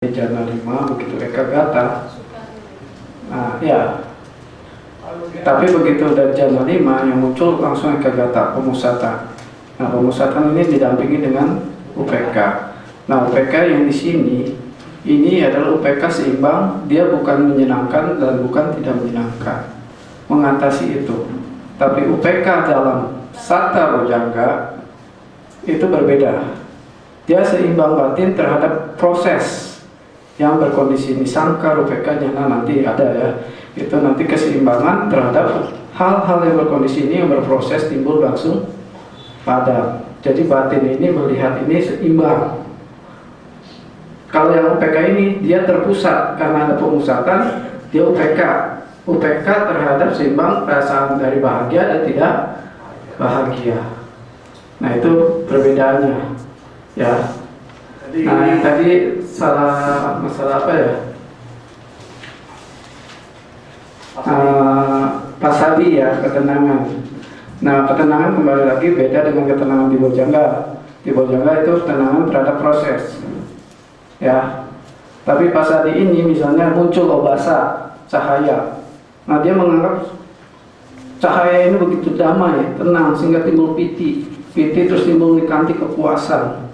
Jana 5 begitu Ekagata. Nah ya, tapi begitu dari Jana 5 yang muncul langsung Ekagata, pemusatan. Nah pemusatan ini didampingi dengan UPK. Nah UPK yang di sini ini adalah UPK seimbang, dia bukan menyenangkan dan bukan tidak menyenangkan, mengatasi itu. Tapi UPK dalam Satta Bojjhanga itu berbeda. Dia seimbang batin terhadap proses yang berkondisi nisangka, rupeka, jana, nanti ada ya. Itu nanti keseimbangan terhadap hal-hal yang berkondisi ini yang berproses timbul langsung padam. Jadi batin ini melihat ini seimbang. Kalau yang UPK ini dia terpusat karena ada pemusatan, dia UPK. UPK terhadap seimbang perasaan dari bahagia dan tidak bahagia. Nah itu perbedaannya ya. Nah yang tadi masalah apa ya? Pasadi ya, ketenangan. Nah ketenangan kembali lagi beda dengan ketenangan di Bojjhanga. Di Bojjhanga itu ketenangan terhadap proses ya. Tapi pasadi ini misalnya muncul obasa, cahaya. Nah dia menganggap cahaya ini begitu damai, tenang, sehingga timbul piti. Piti terus timbul nikanti, kepuasan.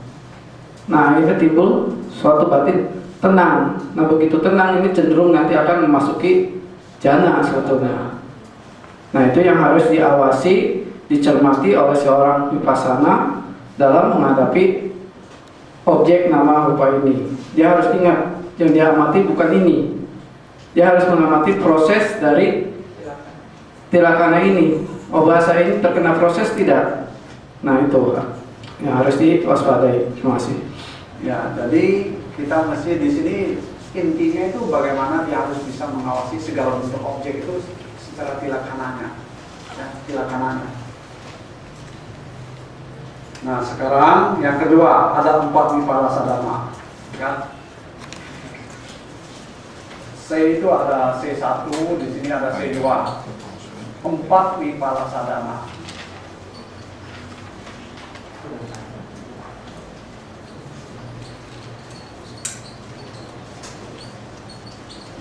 Nah ini timbul suatu batin tenang. Nah begitu tenang ini cenderung nanti akan memasuki jana sebetulnya. Nah itu yang harus diawasi, dicermati oleh seorang vipassana dalam menghadapi objek nama rupa ini. Dia harus ingat yang dia amati bukan ini. Dia harus mengamati proses dari tilakana ini. Obasa ini terkena proses tidak? Nah itu yang harus diwaspadai. Terima kasih. Ya, jadi kita mesti di sini intinya itu bagaimana dia harus bisa mengawasi segala bentuk objek itu secara tilakananya, ya, tilakananya. Nah, sekarang yang kedua ada 4 viparasa dhamma, ya. C itu ada C1, di sini ada C2. 4 viparasa dhamma.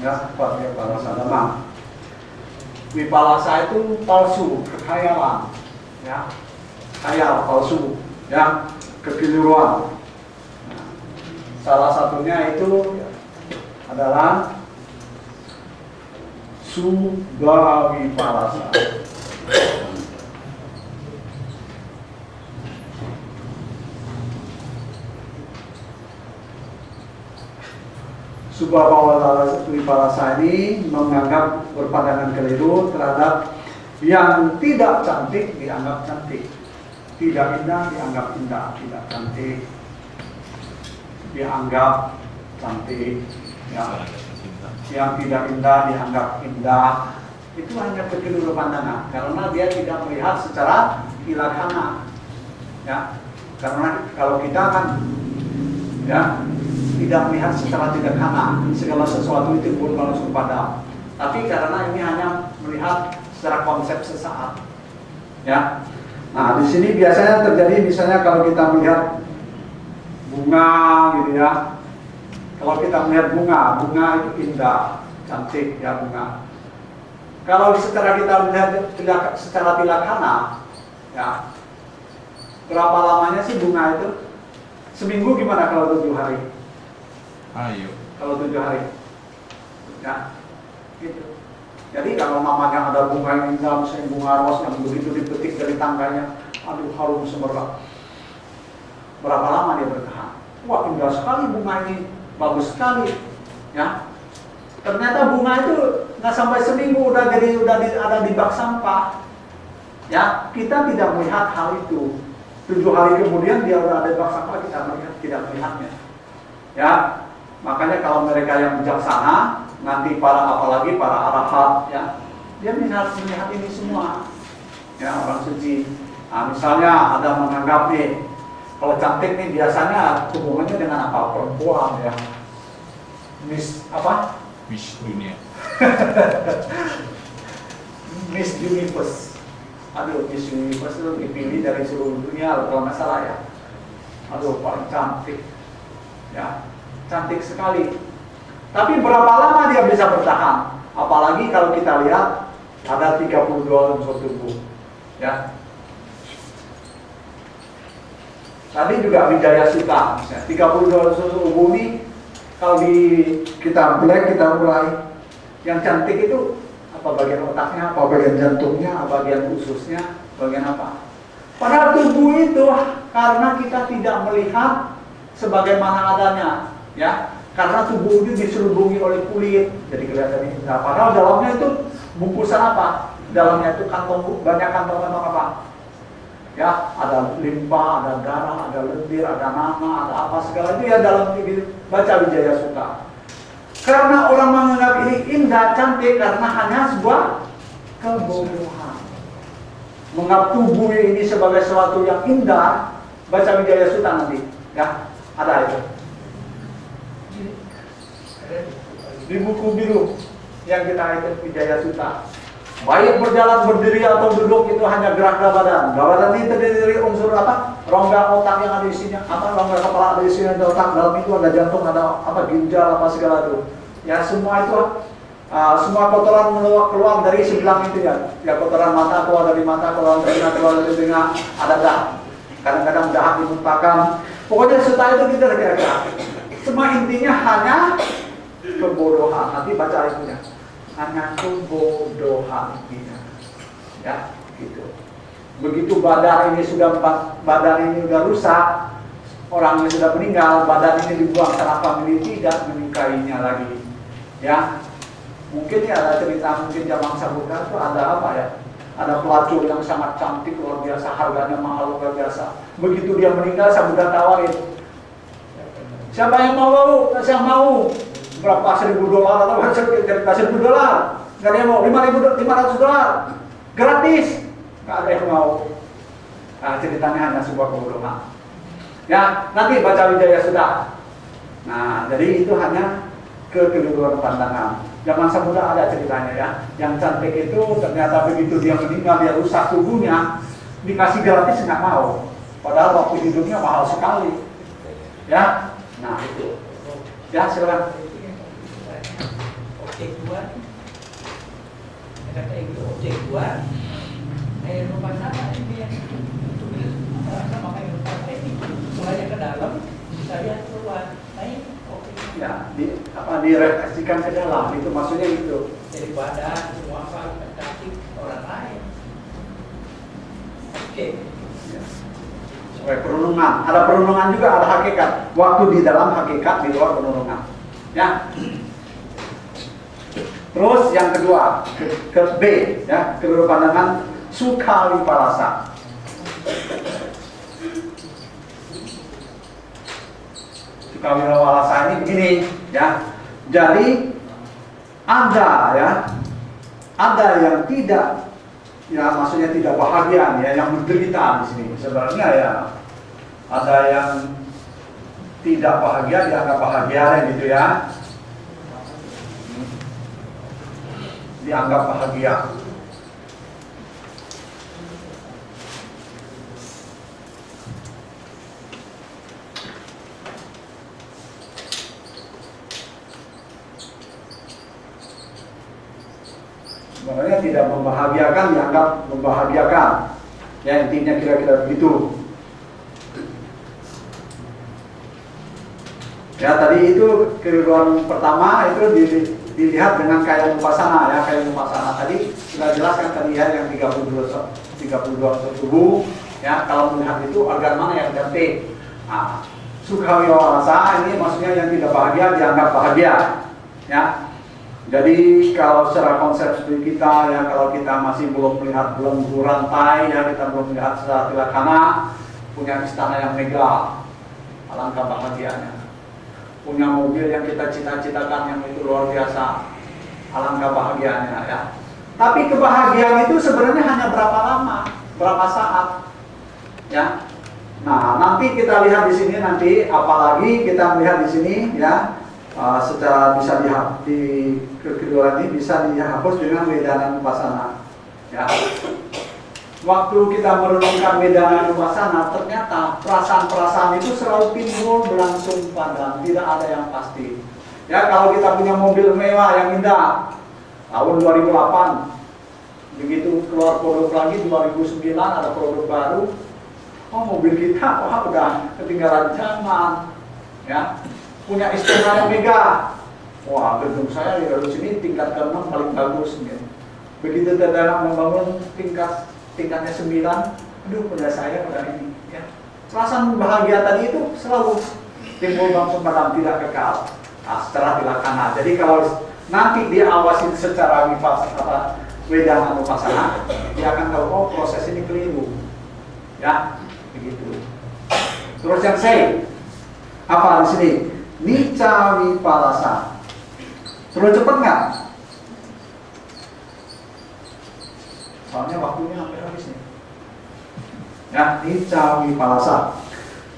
Ya, 4 viparasa dhamma. Vipalasa itu palsu, kekhayalan, ya, khayal palsu, ya, kekeliruan. Nah, salah satunya itu adalah subha vipalasa. Subha vipalasa ini menganggap berpandangan keliru terhadap yang tidak cantik dianggap cantik, tidak indah dianggap indah, tidak cantik dianggap cantik, ya. Yang tidak indah dianggap indah. Itu hanya kekeliru pandangan karena dia tidak melihat secara ilakhana, ya. Karena kalau kita kan, ya, tidak melihat secara tidak kana, segala sesuatu itu pun langsung padam. Tapi karena ini hanya melihat secara konsep sesaat, ya. Nah di sini biasanya terjadi misalnya kalau kita melihat bunga, gitu ya. Kalau kita melihat bunga itu indah, cantik ya bunga. Kalau secara kita melihat secara tilakhana, ya, berapa lamanya sih bunga itu? Seminggu gimana kalau 7 hari? Ayo. Kalau 7 hari, ya, gitu. Jadi kalau mamanya ada bunga yang indah, misalnya bunga ros yang begitu dipetik dari tangganya, aduh harum semerbak. Berapa lama dia bertahan? Wah indah sekali bunga ini, bagus sekali, ya. Ternyata bunga itu nggak sampai seminggu udah ada di bak sampah, ya. Kita tidak melihat hal itu. 7 hari kemudian dia udah ada di bak sampah, kita tidak melihatnya, ya. Makanya kalau mereka yang bijaksana, nanti apalagi para arahat, ya, dia melihat ini semua, ya, orang suci. Nah, misalnya ada menganggap nih, kalau cantik nih biasanya hubungannya dengan apa? Perempuan, ya. Miss apa? Miss dunia. Miss Universe. Aduh, Miss Universe itu dipilih dari seluruh dunia kalau nggak salah ya. Aduh, paling cantik, ya. cantik sekali. Tapi berapa lama dia bisa bertahan? Apalagi kalau kita lihat ada 32 unsur tubuh. Ya. Tadi juga Wijaya Sutta, 32 unsur tubuh ini kalau kita black, kita mulai yang cantik itu apa bagian otaknya, apa bagian jantungnya, apa bagian ususnya, bagian apa. Padahal tubuh itu karena kita tidak melihat sebagaimana adanya, ya. Karena tubuh itu diselubungi oleh kulit, jadi kelihatan ini. Nah, padahal dalamnya itu bungkusan apa? Dalamnya itu kantong, banyak kantong-kantong apa? Ya, ada limpa, ada darah, ada lendir, ada nama, ada apa segala itu ya dalam baca Wijaya Sutta. Karena orang menganggap ini indah, cantik karena hanya sebuah kebodohan. Menganggap tubuh ini sebagai sesuatu yang indah, baca Wijaya Sutta nanti, ya ada itu. Di buku biru yang kita itu Wijaya Sutta. Baik berjalan, berdiri atau duduk itu hanya gerak badan. Badan ini terdiri dari unsur apa? Rongga otak yang ada di sini, apa rongga kepala ada di sini, ada otak, dalam itu ada jantung, ada apa ginjal, apa segala itu. Ya semua itu semua kotoran keluar dari sebelah itu ya. Ya kotoran mata keluar dari mata, keluar dari telinga, keluar dari telinga, ada dahak. Kadang-kadang dahak dimuntahkan. Pokoknya Sutta itu kita kira-kira. Semua intinya hanya kebodohan. Nanti baca itunya. Hanya kebodohan intinya. Ya, gitu. Begitu badan ini sudah rusak, orangnya sudah meninggal, badan ini dibuang karena famili tidak menikahinya lagi. Ya. Mungkin ya ada cerita mungkin zaman Sabuddha itu ada apa ya? Ada pelacur yang sangat cantik luar biasa, harganya mahal luar biasa. Begitu dia meninggal, Sabuddha tawarin. Siapa yang mau? Saya mau. Berapa $1.000 atau $1.000? Gak ada yang mau. $500 gratis. Gak ada yang mau. Nah, ceritanya hanya sebuah kebodohan. Ya, nanti baca Wijaya Sutta. Nah, jadi itu hanya kekeliruan pandangan. Zaman Sabuddha ada ceritanya ya. Yang cantik itu ternyata begitu dia meninggal, dia rusak tubuhnya, dikasih gratis nggak mau. Padahal waktu hidupnya mahal sekali. Ya, nah itu. Ya, silakan. Objek dua, kata itu objek dua, rumah sana ini yang sama kayak rumah ini, mulanya ke dalam, bisa lihat keluar. Nah ini Ya, direfleksikan ke dalam, itu maksudnya itu. jadi badan, semua apa, kaki orang lain. Oke. Ya. Supaya perenungan, ada perenungan juga, ada hakikat. Waktu di dalam hakikat, di luar perenungan. Ya. Terus yang kedua, ke B, ya, kedua pandangan sukha viparasa. Sukha viparasa ini begini, ya. Jadi ada yang tidak, ya maksudnya tidak bahagia, ya, yang menderita di sini. Sebenarnya ya ada yang tidak bahagia dianggap bahagia, gitu ya. Dianggap bahagia. Sebenarnya tidak membahagiakan dianggap membahagiakan. Ya intinya kira-kira begitu. Ya tadi itu keliruan pertama itu dilihat dengan kaya upasana ya, kaya upasana tadi sudah jelaskan tadi ya yang 32 tubuh ya, kalau melihat itu organ mana yang cantik. Nah, sukha viparasa ini maksudnya yang tidak bahagia dianggap bahagia ya. Jadi kalau secara konsep studi kita ya, kalau kita masih belum melihat belenggu rantai ya, kita belum melihat secara tilaksana punya istana yang megah, alangkah bahagianya. Punya mobil yang kita cita-citakan yang itu luar biasa, alangkah bahagianya ya. Tapi kebahagiaan itu sebenarnya hanya berapa lama, berapa saat, ya. Nah nanti kita lihat di sini nanti, apalagi kita melihat di sini ya, secara bisa di kedua ini bisa dihapus dengan wedana upasana, ya. waktu kita merenungkan Vedana Nupasana, ternyata perasaan-perasaan itu selalu timbul berlangsung padam, tidak ada yang pasti. Ya, kalau kita punya mobil mewah yang indah, tahun 2008, begitu keluar produk lagi 2009 ada produk baru, oh mobil kita wah udah ketinggalan zaman, ya. Punya istilah yang mega, wah gedung saya di sini tingkat ke-6 paling bagus, gitu. Begitu terdapat membangun tingkatnya 9, aduh pada saya pada ini, ya. Perasaan bahagia tadi itu selalu timbul langsung padam, tidak kekal. Nah, setelah dilaksanakan. Jadi kalau nanti dia awasi secara Vedana Nupasana, dia akan tahu oh proses ini keliru, ya begitu. Terus yang saya apa di sini? Nicca Vipallasa. Terus cepat nggak? Soalnya waktunya hampir habis nih. Ya, Nicca Vipallasa.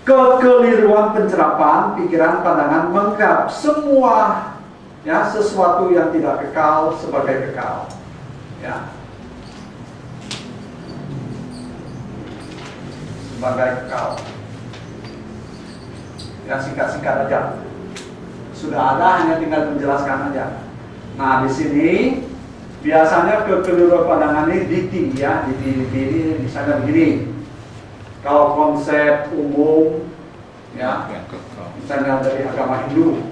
Kekeliruan pencerapan, pikiran, pandangan menganggap semua ya sesuatu yang tidak kekal sebagai kekal. Ya. Sebagai kekal. Ya, singkat-singkat aja. Sudah ada, hanya tinggal menjelaskan aja. Nah, di sini biasanya kekeliruan pandangan ini diti ya, diti misalnya begini. Kalau konsep umum, ya, misalnya dari agama Hindu,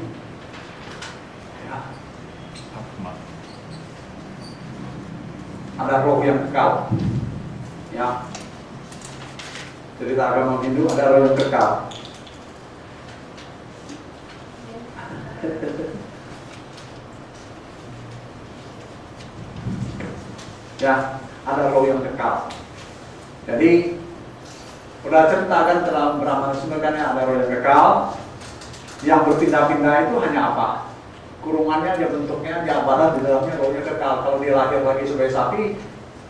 ya, ada roh yang kekal, ya. Cerita agama Hindu ada roh yang kekal. Ya, ada roh yang kekal. Jadi udah ceritakan dalam Brahmanisme kan ada roh yang kekal, yang berpindah-pindah itu hanya apa? Kurungannya dia bentuknya, dia badan di dalamnya rohnya kekal. Kalau dia lahir lagi sebagai sapi,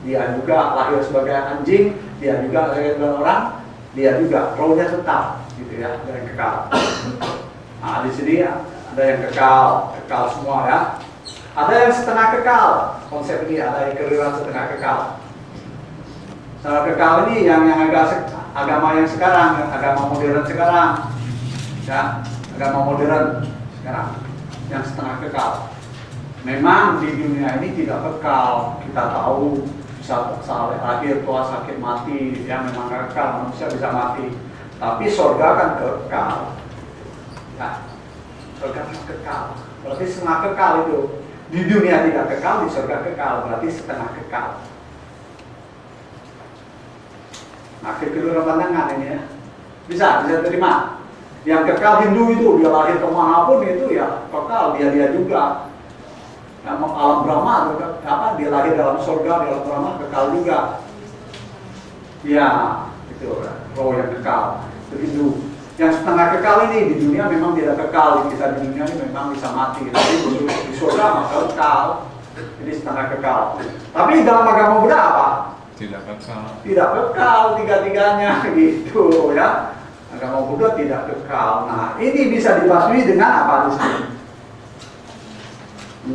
dia juga lahir sebagai anjing, dia juga lahir sebagai orang, dia juga rohnya tetap, gitu ya, ada yang kekal. Nah di sini ada yang kekal, kekal semua ya. Ada yang setengah kekal, konsep ini ada yang kekeliruan setengah kekal. Setengah kekal ini yang agama yang sekarang, agama modern sekarang, ya, agama modern sekarang, yang setengah kekal. Memang di dunia ini tidak kekal, kita tahu bisa lahir, tua, sakit, mati, ya memang kekal, manusia bisa mati. Tapi surga kan kekal, ya, surga kan kekal. Berarti setengah kekal itu. Di dunia tidak kekal, di surga kekal, berarti setengah kekal. Nah, kekeliruan pandangan ini ya, bisa terima. Yang kekal Hindu itu, dia lahir kemanapun itu ya kekal, dia juga. Yang alam Brahma, apa, dia lahir dalam surga, di alam Brahma kekal juga. Ya, itu roh yang kekal. Begitu. Yang setengah kekal ini di dunia memang tidak kekal, kita di dunia ini memang bisa mati. Tapi di surga maka kekal, jadi setengah kekal. Tapi dalam agama Buddha apa? Tidak kekal. Tidak kekal tiga-tiganya gitu ya. Agama Buddha tidak kekal. Nah, ini bisa dibasmi dengan apa di sini?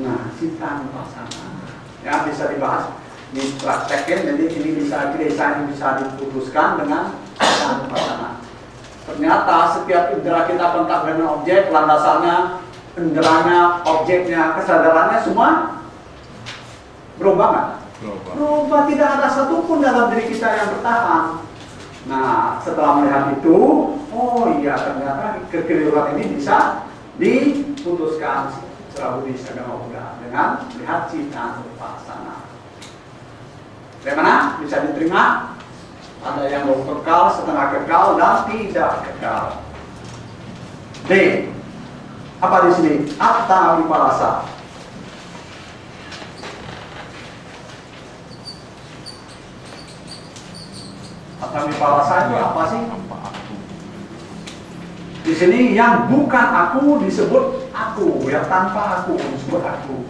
Nah, Citta Nupasana. Ya, bisa dibahas, dipraktekin, jadi ini bisa diputuskan dengan Citta Nupasana. Ternyata setiap indera kita kontak dengan objek, landasannya, inderanya, objeknya, kesadarannya semua berubah nggak? Berubah, tidak ada satupun dalam diri kita yang bertahan. Nah, setelah melihat itu, oh iya ternyata kekeliruan ini bisa diputuskan secara Buddhis agama Buddha dengan melihat Citta Nupasana. Bagaimana? Bisa diterima? Ada yang kekal, setengah kekal, dan tidak kekal. D. Apa di sini? Atta Vipallasa. Atta Vipallasa itu apa sih? Di sini yang bukan aku disebut aku, yang tanpa aku disebut aku.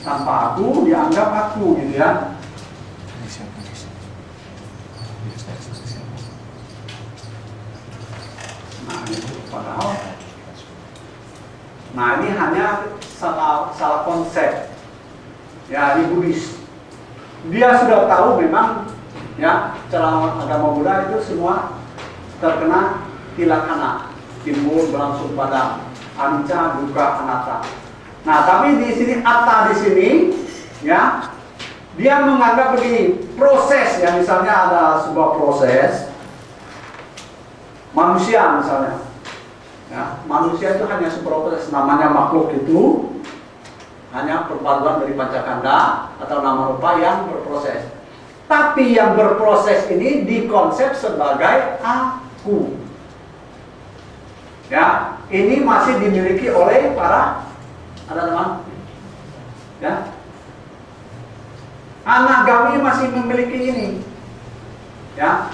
Tanpa aku dianggap aku, gitu ya. Nah, itu padahal. Nah, ini hanya salah konsep. Ya, ini Buddhis. dia sudah tahu memang ya cara agama Buddha itu semua terkena tilakana, timbul berlangsung pada anicca, dukkha, anatta. Nah, tapi di sini atta di sini ya dia menganggap begini, proses ya, misalnya ada sebuah proses manusia misalnya. Ya, manusia itu hanya sebuah proses, namanya makhluk itu hanya perpaduan dari pancakanda atau nama rupa yang berproses. Tapi yang berproses ini dikonsep sebagai aku. Ya, ini masih dimiliki oleh para ada teman? Ya. Anagami masih memiliki ini. Ya.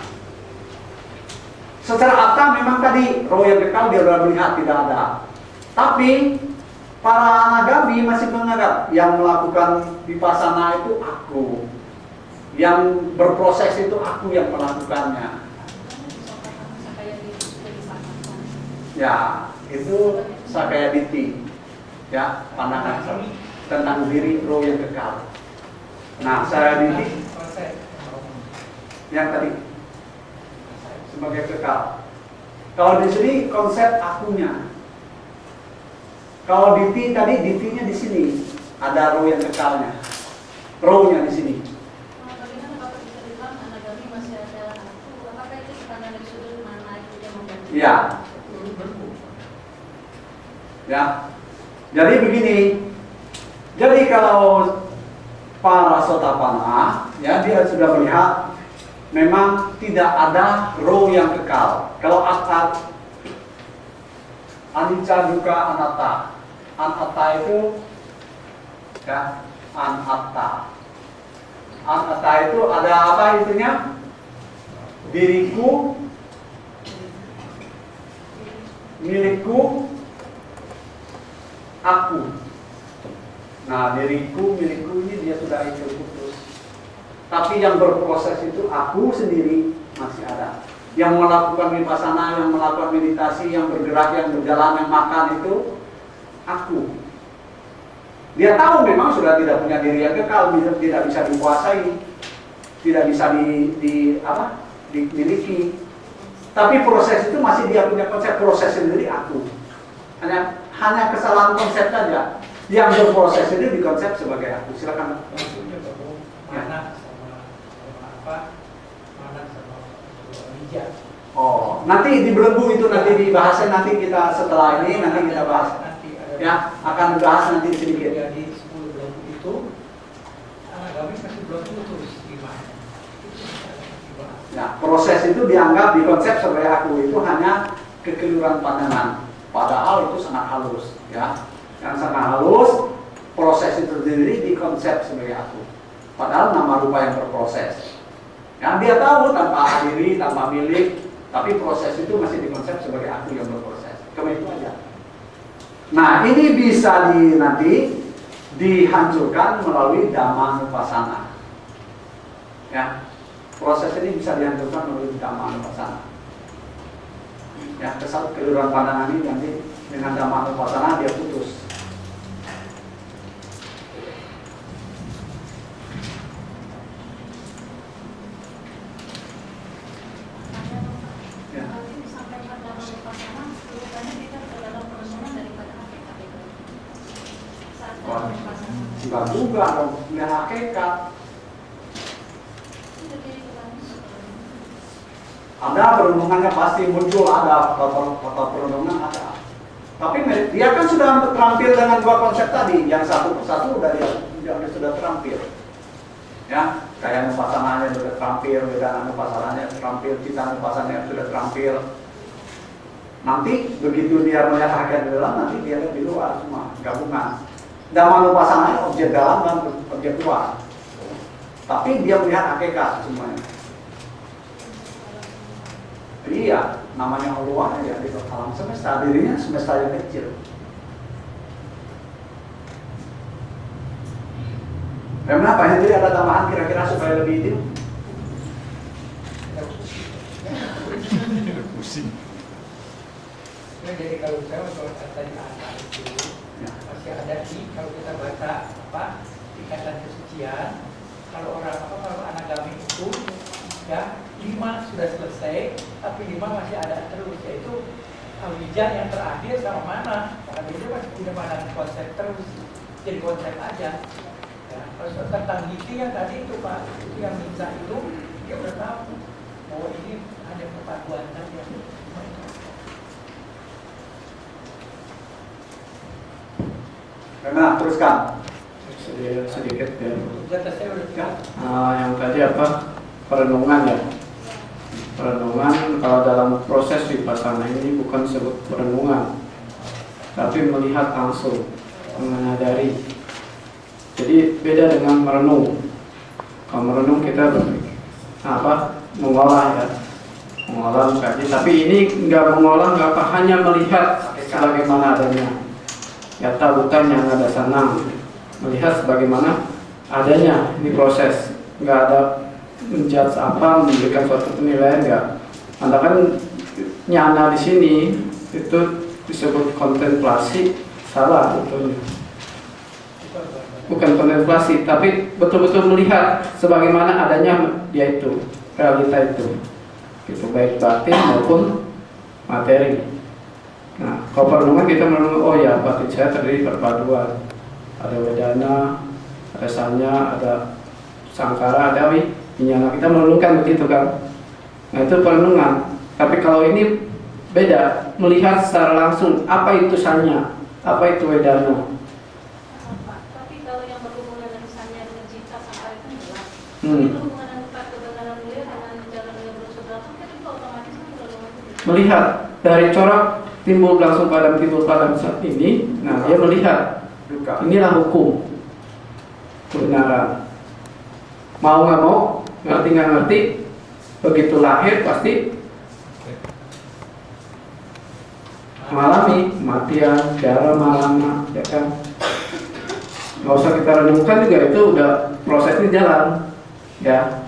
Secara atta memang tadi roh yang kekal dia sudah melihat tidak ada. Tapi para anagami masih menganggap yang melakukan vipassana itu aku. Yang berproses itu aku yang melakukannya. Ya, itu sakaya ditti. Ya, pandangan tentang diri roh yang kekal. Nah, sakaya ditti yang tadi sebagai kekal. Kalau di sini konsep akunya. Kalau ditti tadi, dittinya di sini ada roh yang kekalnya, rohnya di sini. Bagaimana kalau bisa dibilang anagami masih ada aku? Apakah itu karena dari sudut mana itu yang membantu? Ya, ya. Jadi begini. Jadi kalau para sotapanna, ya dia sudah melihat memang tidak ada roh yang kekal. Kalau atta, anicca, dukkha, anatta. Anatta itu ya, anatta. Anatta itu ada apa itunya? Diriku, milikku, aku. Nah, diriku, milikku ini dia sudah itu putus. Tapi yang berproses itu aku sendiri masih ada. Yang melakukan vipassana, yang melakukan meditasi, yang bergerak, yang berjalan, yang makan itu aku. Dia tahu memang sudah tidak punya diri yang kekal, tidak bisa dikuasai, tidak bisa dimiliki. Tapi proses itu masih dia punya konsep proses sendiri aku. Hanya kesalahan konsep saja. Yang berproses itu dikonsep sebagai aku. Silakan. Maksudnya bahwa mana sama apa? Mana sama hijab. Oh, nanti di belenggu itu nanti dibahasnya, nanti kita setelah ini nanti kita bahas. Nanti ada Ya, akan dibahas nanti sedikit. jadi 10 belenggu itu anagami masih belum putus gimana? Ya, proses itu dianggap dikonsep sebagai aku itu hanya kekeliruan pandangan. Padahal itu sangat halus, ya. Yang sangat halus, proses itu sendiri dikonsep sebagai aku. Padahal nama rupa yang berproses. Yang dia tahu tanpa diri, tanpa milik, tapi proses itu masih dikonsep sebagai aku yang berproses. Cuma itu aja. Nah, ini bisa nanti dihancurkan melalui Dhammanupassana. Ya, proses ini bisa dihancurkan melalui Dhammanupassana. Ya, kekeliruan pandangan ini nanti dengan Dhammanupassana dia putus. Ya. Nanti disampaikan dalam vipassana, rupanya kita dalam perenungan daripada hakikat itu. Saat dalam vipassana. Enggak juga dong, nggak hakikat. Itu jadi kembali. Ada perenungannya pasti muncul, ada foto perenungan ada. Tapi dia kan sudah terampil dengan dua konsep tadi, yang satu persatu dia sudah terampil. Ya, kayak nupasananya sudah terampil, beda nupasananya terampil, cita nupasananya sudah terampil. Nanti begitu dia melihat hakikat di dalam, nanti dia lihat di luar semua gabungan. Dhammanupasananya objek dalam dan objek luar. Tapi dia melihat hakikat semuanya. Iya, namanya Allah ya di alam semesta, dirinya semesta yang kecil. Kenapa Hendri ada tambahan kira-kira supaya lebih itu? Pusing. Nah, jadi kalau saya kalau tadi ada itu Ya. masih ada di kalau kita baca apa ikatan kesucian kalau kalau anagami itu ya 5 sudah selesai, tapi 5 masih ada terus, yaitu Awija yang terakhir sama mana, maka dia masih punya pandangan konsep terus, jadi konsep aja. Ya, kalau tentang gigi yang tadi itu Pak, itu yang minta itu dia udah tahu bahwa ini ada perpaduan tadi yang Karena teruskan. Sedikit ya. data saya udah tahu. Yang tadi apa? Perenungan ya. Perenungan kalau dalam proses vipassana ini bukan disebut perenungan, tapi melihat langsung, menyadari. Jadi beda dengan merenung. Kalau merenung kita mengolah ya, mengolah mengkaji. Tapi ini nggak mengolah, nggak apa, hanya melihat sebagaimana adanya. Ya tabutan yang ada sanang, melihat sebagaimana adanya. Ini proses, nggak ada menjudge apa, memberikan suatu penilaian, nggak. Anda kan nyana di sini itu disebut kontemplasi, salah betulnya. Bukan kontemplasi, tapi betul-betul melihat sebagaimana adanya dia itu, realita itu, itu baik batin maupun materi. Nah, kalau perenungan kita merenung, oh ya, batin saya terdiri perpaduan, ada wedana, ada sanya, ada sangkara, ada vinyana. Kita merenungkan begitu kan. Nah, itu perenungan. Tapi kalau ini beda, melihat secara langsung apa itu sanya, apa itu wedana. Pak, tapi kalau yang berhubungan dengan misalnya dengan cinta sampai itu jelas. Tapi berhubungan dengan kebenaran beliau dengan jalan beliau bersaudara kan itu otomatis kan berhubungan. Melihat dari corak timbul langsung padam saat ini. Nah, dia melihat inilah hukum kebenaran. Mau nggak mau, ngerti nggak ngerti, begitu lahir pasti mengalami kematian, darah malama, ya kan. Nggak usah kita renungkan juga, itu udah prosesnya jalan, ya.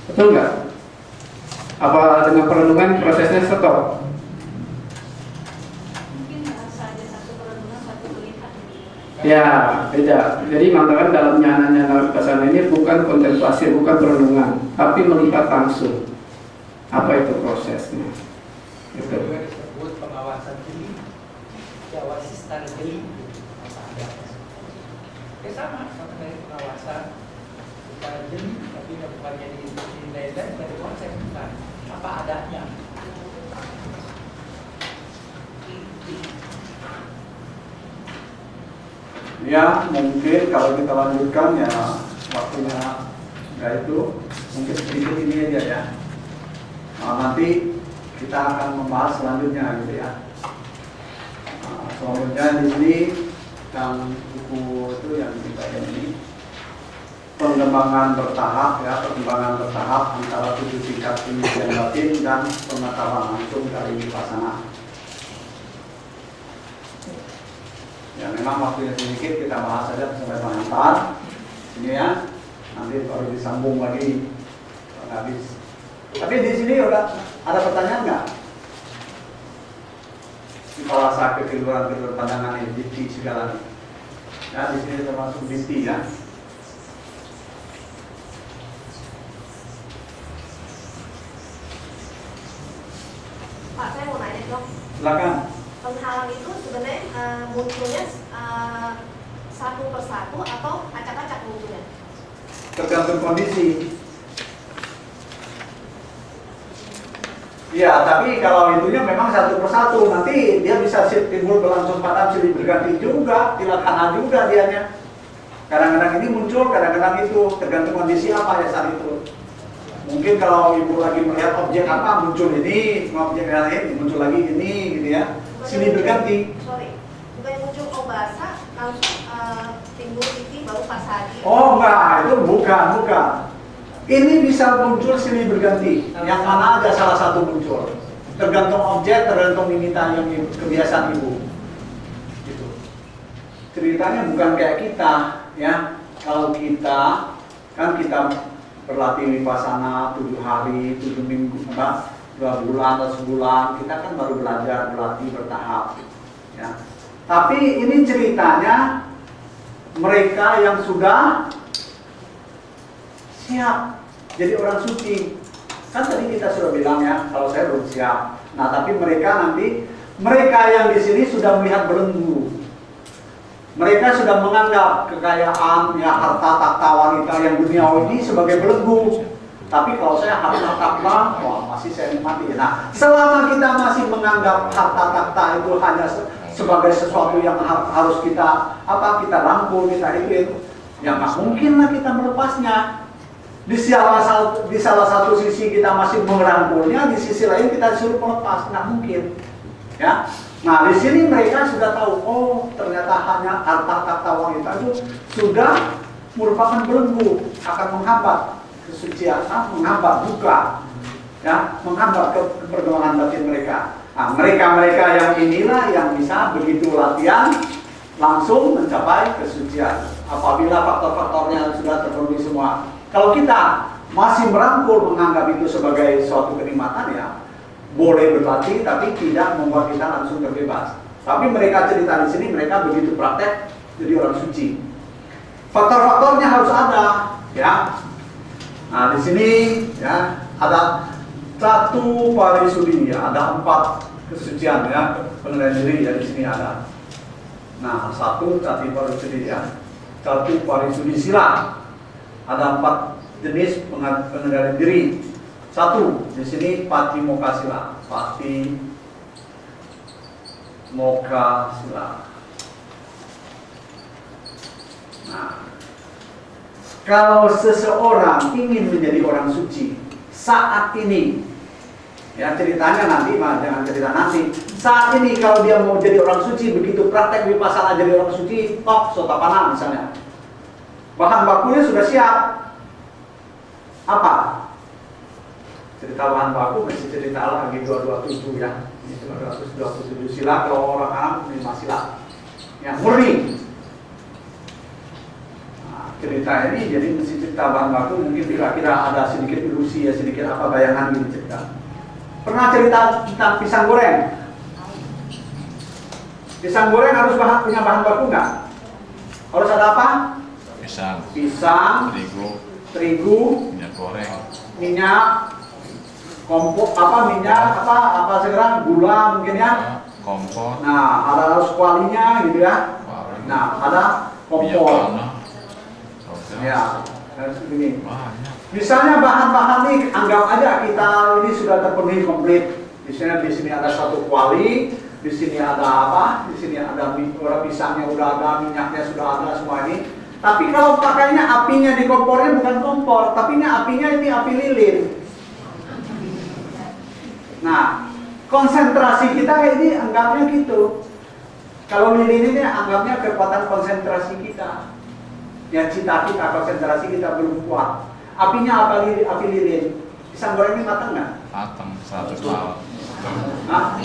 Betul nggak? Apa dengan perenungan prosesnya stop? Ya, beda. Jadi mengatakan dalam nyana vipassana ini bukan kontemplasi, bukan perenungan, tapi melihat langsung. Apa itu prosesnya? Itu. Juga disebut pengawasan jeli, Jawa sistan jeli. Ya sama dari pengawasan secara jeli, tapi bukan jadi nilai-nilai dari konsep, bukan apa adanya. Ya, mungkin kalau kita lanjutkan ya waktunya nggak itu, mungkin sedikit ini aja ya. Nah, nanti kita akan membahas selanjutnya gitu ya. Nah, selanjutnya di sini yang buku itu yang kita ini pengembangan bertahap ya, pengembangan bertahap antara 7 tingkat penelitian batin dan pengetahuan langsung dari vipassana. Ya memang waktunya sedikit, kita bahas saja sampai pengantar ini ya, nanti baru disambung lagi habis. Tapi di sini udah ada pertanyaan nggak? Di bahasa kekeliruan pandangan ini, di segala. Ya di sini termasuk binti ya. Pak, saya mau nanya dong. Silakan. Penghalang itu sebenarnya munculnya satu persatu atau acak-acak munculnya? Tergantung kondisi. Ya, tapi kalau itunya memang satu persatu, nanti dia bisa timbul berlangsung padam silih berganti juga, tilaksana juga dianya. Kadang-kadang ini muncul, kadang-kadang itu, tergantung kondisi apa ya saat itu. Mungkin kalau ibu lagi melihat objek apa, muncul ini, objek lain, muncul lagi ini, gitu ya. Silih berganti. Sorry, bukan muncul obasa langsung timbul titik baru pasadi. Oh enggak, itu bukan. Ini bisa muncul silih berganti. Yang mana ada salah satu muncul. Tergantung objek, tergantung minta yang kebiasaan ibu. Gitu. Ceritanya bukan kayak kita, ya. Kalau kita kan kita berlatih vipassana 7 hari, 7 minggu, 2 bulan atau sebulan, kita kan baru belajar berlatih bertahap, ya. Tapi ini ceritanya mereka yang sudah siap jadi orang suci. Kan tadi kita sudah bilang ya, kalau saya belum siap. Nah, tapi mereka yang di sini sudah melihat belenggu. Mereka sudah menganggap kekayaan, ya harta takhta wanita yang duniawi ini sebagai belenggu. Tapi kalau saya harta takhta, wah masih saya nikmati. Nah, selama kita masih menganggap harta takhta itu hanya sebagai sesuatu yang harus kita rangkul, kita ikut, ya nggak mungkinlah kita melepasnya. Di salah satu sisi kita masih merangkulnya, di sisi lain kita disuruh melepas, nggak mungkin. Ya, nah di sini mereka sudah tahu, oh ternyata hanya harta takhta wanita itu sudah merupakan belenggu, akan menghambat kesucian, menghambat buka, ya, menghambat kepergaulan batin mereka. Nah, mereka yang inilah yang bisa begitu latihan langsung mencapai kesucian. Apabila faktor-faktornya sudah terpenuhi semua. Kalau kita masih merangkul menganggap itu sebagai suatu kenikmatan, ya boleh berlatih, tapi tidak membuat kita langsung terbebas. Tapi mereka cerita di sini, mereka begitu praktek jadi orang suci. Faktor-faktornya harus ada, ya. Nah di sini ya ada 1 parisudi, ya, ada 4 kesucian, ya, pengendalian diri, ya, di sini ada. Nah 1 parisudi, ya, 1 parisudi sila, ada 4 jenis pengendalian diri. 1 di sini patimokkha-sila, patimokkha-sila. Nah, kalau seseorang ingin menjadi orang suci saat ini, ya ceritanya nanti, jangan cerita nanti. Saat ini kalau dia mau jadi orang suci, begitu praktek vipassana jadi orang suci, Sotapanna misalnya, bahan bakunya sudah siap. Apa? Cerita bahan baku masih cerita lagi 227, ya. Ini 227 sila, kalau orang Arab 5 sila. Yang murni. Nah, cerita ini jadi mesti cerita bahan baku, mungkin kira-kira ada sedikit ilusi, ya, sedikit apa bayangan gitu cerita. Pernah cerita tentang pisang goreng? Pisang goreng harus punya bahan baku nggak? Harus ada apa? Pisang, terigu, minyak goreng, minyak, minyak sekarang gula mungkin, ya. kompor. Nah, harus kualinya gitu, ya. Nah, ada kompor. Ya, harus begini. Misalnya bahan-bahan ini anggap aja kita ini sudah terpenuhi komplit. Di sini ada 1 kuali, di sini ada apa? Di sini ada pisangnya udah ada, minyaknya sudah ada, semua ini. Tapi kalau pakainya apinya di kompornya bukan kompor, tapi apinya ini api lilin. Nah, konsentrasi kita ini anggapnya gitu. Kalau lilin ini anggapnya kekuatan konsentrasi kita. Ya cita kita, konsentrasi kita belum kuat. Apinya api lilin. Pisang goreng ini matang nggak? Matang, 100 tahun. Nah,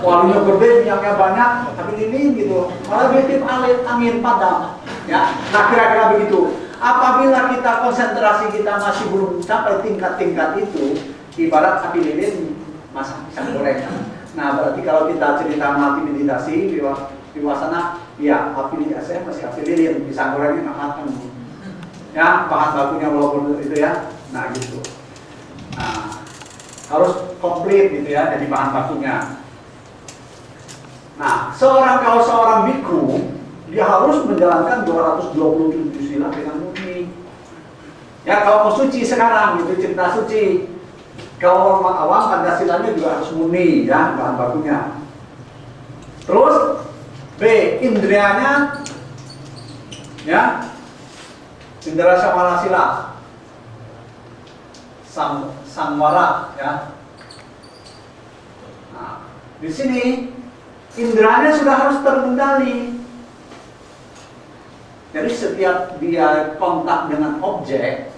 kualinya gede, minyaknya banyak, tapi lilin gitu. Malah bikin angin padam. Ya, nah kira-kira begitu. Apabila kita konsentrasi kita masih belum sampai tingkat-tingkat itu, ibarat api lilin masak pisang goreng. Nah, berarti kalau kita cerita melatih meditasi, vipassana, ya api lilin, saya masih api lilin, pisang gorengnya nggak matang. Ya, bahan bakunya walaupun itu, ya. Nah, gitu. Nah, harus komplit gitu, ya, jadi bahan bakunya. Nah, kalau seorang bikru, dia harus menjalankan 227 sila dengan murni. Ya, kalau mau suci sekarang, itu cerita suci. Kalau orang awam, Pancasilanya juga harus murni, ya, bahan bakunya. Terus, B, indrianya, ya, indra samara sila, samwara, ya. Nah, di sini indranya sudah harus terkendali. Jadi setiap dia kontak dengan objek,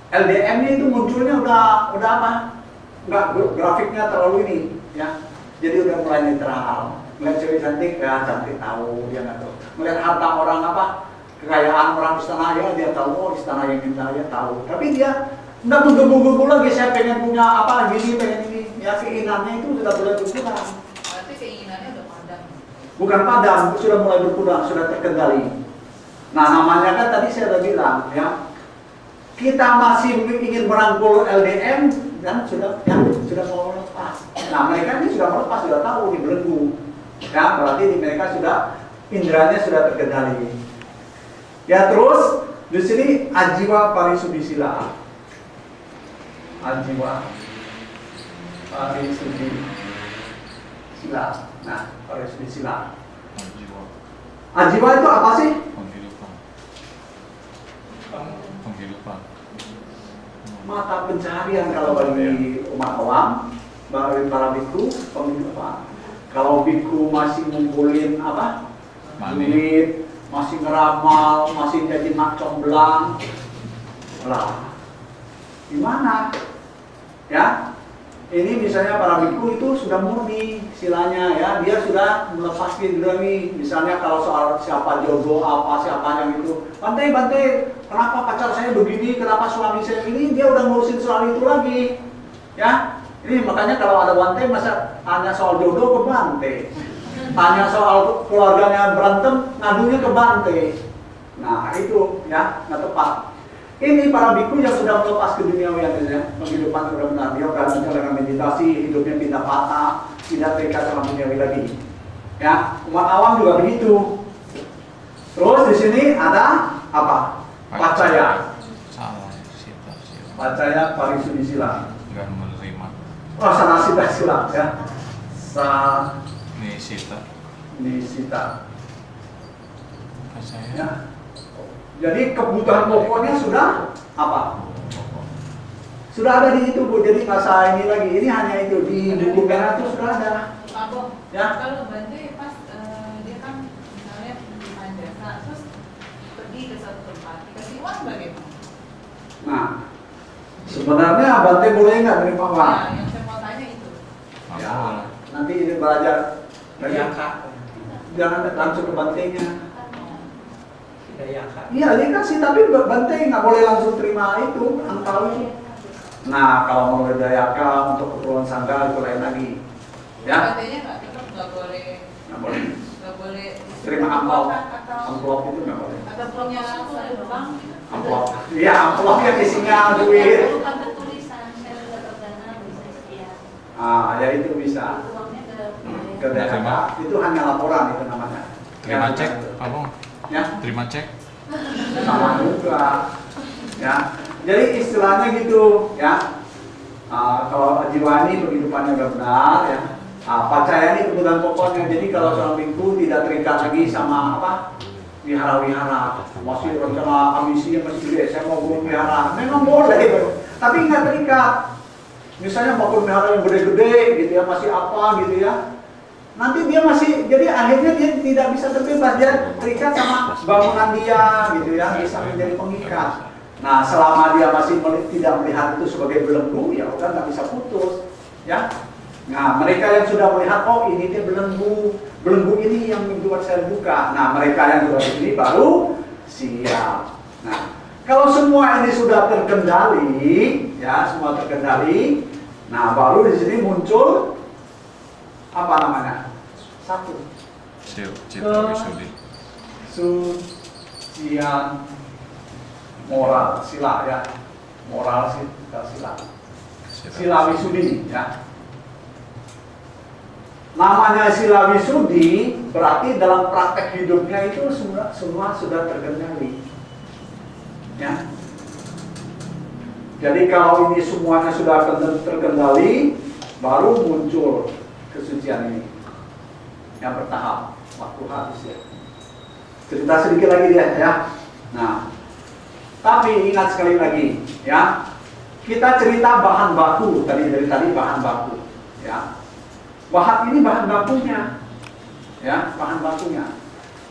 LDM-nya itu munculnya udah apa? Enggak, grafiknya terlalu ini, ya. Jadi udah mulai netral. Melihat cewek cantik, ya cantik tahu, dia nggak tahu. Melihat harta orang apa? Kekayaan orang istana, ya dia tahu, oh istana yang minta, dia tahu. Tapi dia nggak menggebu-gebu lagi, saya pengen punya apa gini, pengen ini. Ya keinginannya itu sudah mulai berkurang. Berarti keinginannya udah padam. Bukan padam, sudah mulai berkurang, sudah terkendali. Nah, namanya kan tadi saya sudah bilang, ya, kita masih ingin merangkul LDM dan sudah mau melepas. Nah mereka ini sudah melepas, sudah tahu di belenggu. Ya berarti mereka sudah indranya sudah terkendali. Ya terus di sini ajiwa parisudisila. Ajiwa parisudisila. Nah parisudisila. Ajiwa itu apa sih? Penghidupan. Mata pencaharian kalau bagi umat awam, bagi para biku, penghidupan. Kalau biku masih ngumpulin apa? Duit, masih ngeramal, masih jadi mak comblang, lah, gimana? Ya, ini misalnya para biku itu sudah murni silanya, ya, dia sudah melepaskan diri. Misalnya kalau soal siapa jodoh apa siapa yang itu, bantai, kenapa pacar saya begini, kenapa suami saya ini, dia udah ngurusin soal itu lagi, ya. Ini makanya kalau ada bantai masa tanya soal jodoh ke bantai. Tanya soal keluarganya berantem, ngadunya ke Bante. Nah itu ya, nggak tepat. Ini para biku yang sudah melepas ke dunia ya, kehidupan benar-benar. Dia berani dengan meditasi, hidupnya pindah patah, tidak terikat sama duniawi lagi. Ya, umat awam juga begitu. Terus di sini ada apa? Pacaya. Salah, sita. Pacaya parisudisila. Enggak menerima. Oh, sanasita sila ya. Nisita. Saya. Ya. Jadi kebutuhan pokoknya sudah apa? Sudah ada di itu Bu. Jadi nggak usah ini lagi. Ini hanya itu di buku merah itu sudah ada. Pak Bo, Ya. kalau bantu pas dia kan misalnya main jasa, terus pergi ke satu tempat, dikasih uang bagaimana? Nah, sebenarnya Bante boleh nggak terima uang? Nah, yang saya mau tanya itu. Ya. Nanti ini belajar. Yaka. Jangan langsung ke Bantenya. Tidak yaka. Iya, dia kasih tapi Bante nggak boleh langsung terima itu angpau. Nah, kalau mau berdayaka untuk keperluan sangga itu lain lagi. Ya. Katanya nggak tetap nggak boleh Nggak boleh terima amplop. Amplop itu nggak boleh. atau punya bank. Amplop. Iya, amplop yang isinya duit. Bukan tertulisan, saya sudah perdana bisa sekian. Ah, ya itu bisa. Uangnya Ke daerah. Itu hanya laporan itu namanya. Terima Ya, cek, Pak Bong. Ya. Terima cek. Sama juga. Ya. Jadi istilahnya gitu, ya. Kalau jiwani kehidupannya benar, ya. Pacaya ini kebutuhan pokoknya. Jadi kalau seorang biku tidak terikat lagi sama apa? Wihara-wihara. Masih rencana ambisinya masih gede. Saya mau bangun wihara. Memang boleh, tapi nggak terikat. Misalnya bangun wihara yang gede-gede, gitu ya, masih apa, gitu ya. Nanti dia masih, jadi akhirnya dia tidak bisa terbebas, dia terikat sama bangunan dia, gitu ya, bisa menjadi pengikat. Nah, selama dia masih tidak melihat itu sebagai belenggu, ya udah nggak bisa putus, ya. Nah, mereka yang sudah melihat, oh ini dia belenggu ini yang membuat saya buka. Nah, mereka yang sudah begini baru siap. Nah, kalau semua ini sudah terkendali, ya, semua terkendali, nah baru di sini muncul apa namanya? Satu. Citra Wisudi. Sucian moral, sila ya. Moral sila. Sila wisudi ya. Namanya sila wisudi berarti dalam praktek hidupnya itu semua sudah terkendali. Ya. Jadi kalau ini semuanya sudah terkendali, baru muncul kesucian ini yang bertahap waktu habis ya. Cerita sedikit lagi dia ya. Nah, tapi ingat sekali lagi ya, kita cerita bahan baku dari tadi bahan baku ya. Ini bahan bakunya ya, bahan bakunya.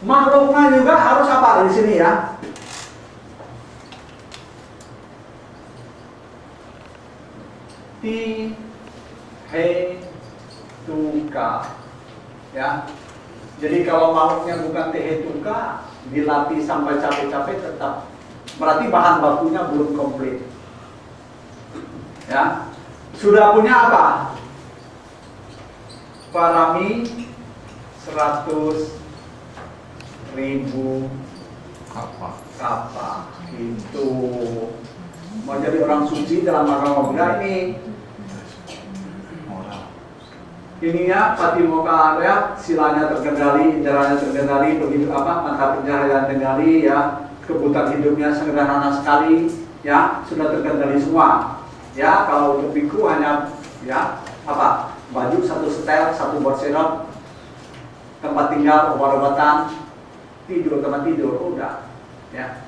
Makhluknya juga harus apa di sini ya? Tuka ya. Jadi kalau makhluknya bukan tuka, dilatih sampai capek-capek tetap, berarti bahan bakunya belum komplit ya. Sudah punya apa? Parami 100.000 Apa? kapa gitu. mau jadi orang suci dalam agama Buddha ini. Moral. Ininya patimokkha ya, silanya terkendali, inderanya terkendali, begitu apa mata pencahayaan terkendali ya, kebutuhan hidupnya sederhana sekali ya, sudah terkendali semua. Ya, kalau untuk biku hanya ya apa baju satu setel, satu borserot, tempat tinggal, obat-obatan, tidur tempat tidur, udah ya.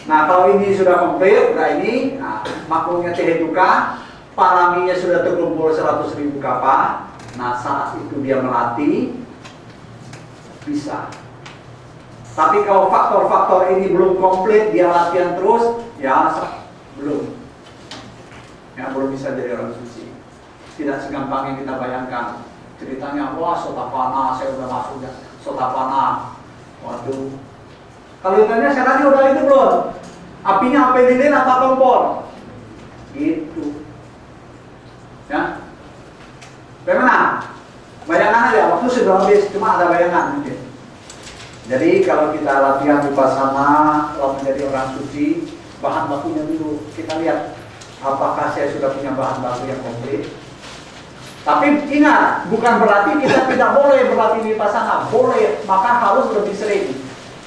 Nah kalau ini sudah komplit, udah ini, nah, makhluknya Cehetuka, paraminya sudah terkumpul 100.000 kappa. Nah saat itu dia melatih, bisa. Tapi kalau faktor-faktor ini belum komplit, dia latihan terus, ya belum. Ya belum bisa jadi orang suci. Tidak segampang yang kita bayangkan. Ceritanya, wah Sotapana, saya udah masuknya Sotapana. Waduh. Kalau ditanya saya tadi udah itu belum? Apinya apa lilin apa kompor? Gitu. Ya. Bagaimana? Bayangan aja, waktu sudah habis, cuma ada bayangan mungkin. Jadi kalau kita latihan vipassana, kalau menjadi orang suci, bahan bakunya dulu kita lihat apakah saya sudah punya bahan baku yang komplit. Tapi ingat, bukan berarti kita tidak boleh berlatih vipassana, boleh, maka harus lebih sering.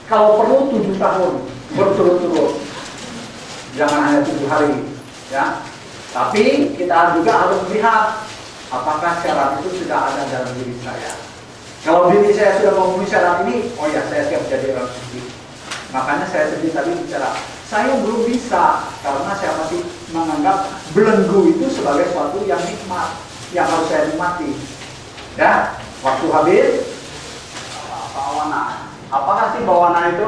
Kalau perlu 7 tahun berturut-turut, jangan hanya 7 hari, ya. Tapi kita juga harus lihat apakah syarat itu sudah ada dalam diri saya. Kalau diri saya sudah memenuhi syarat ini, oh ya saya siap jadi orang suci. Makanya saya sendiri tadi bicara, saya belum bisa karena saya masih menganggap belenggu itu sebagai suatu yang nikmat, yang harus saya nikmati. Ya, waktu habis, bawana. Apakah sih bawana itu?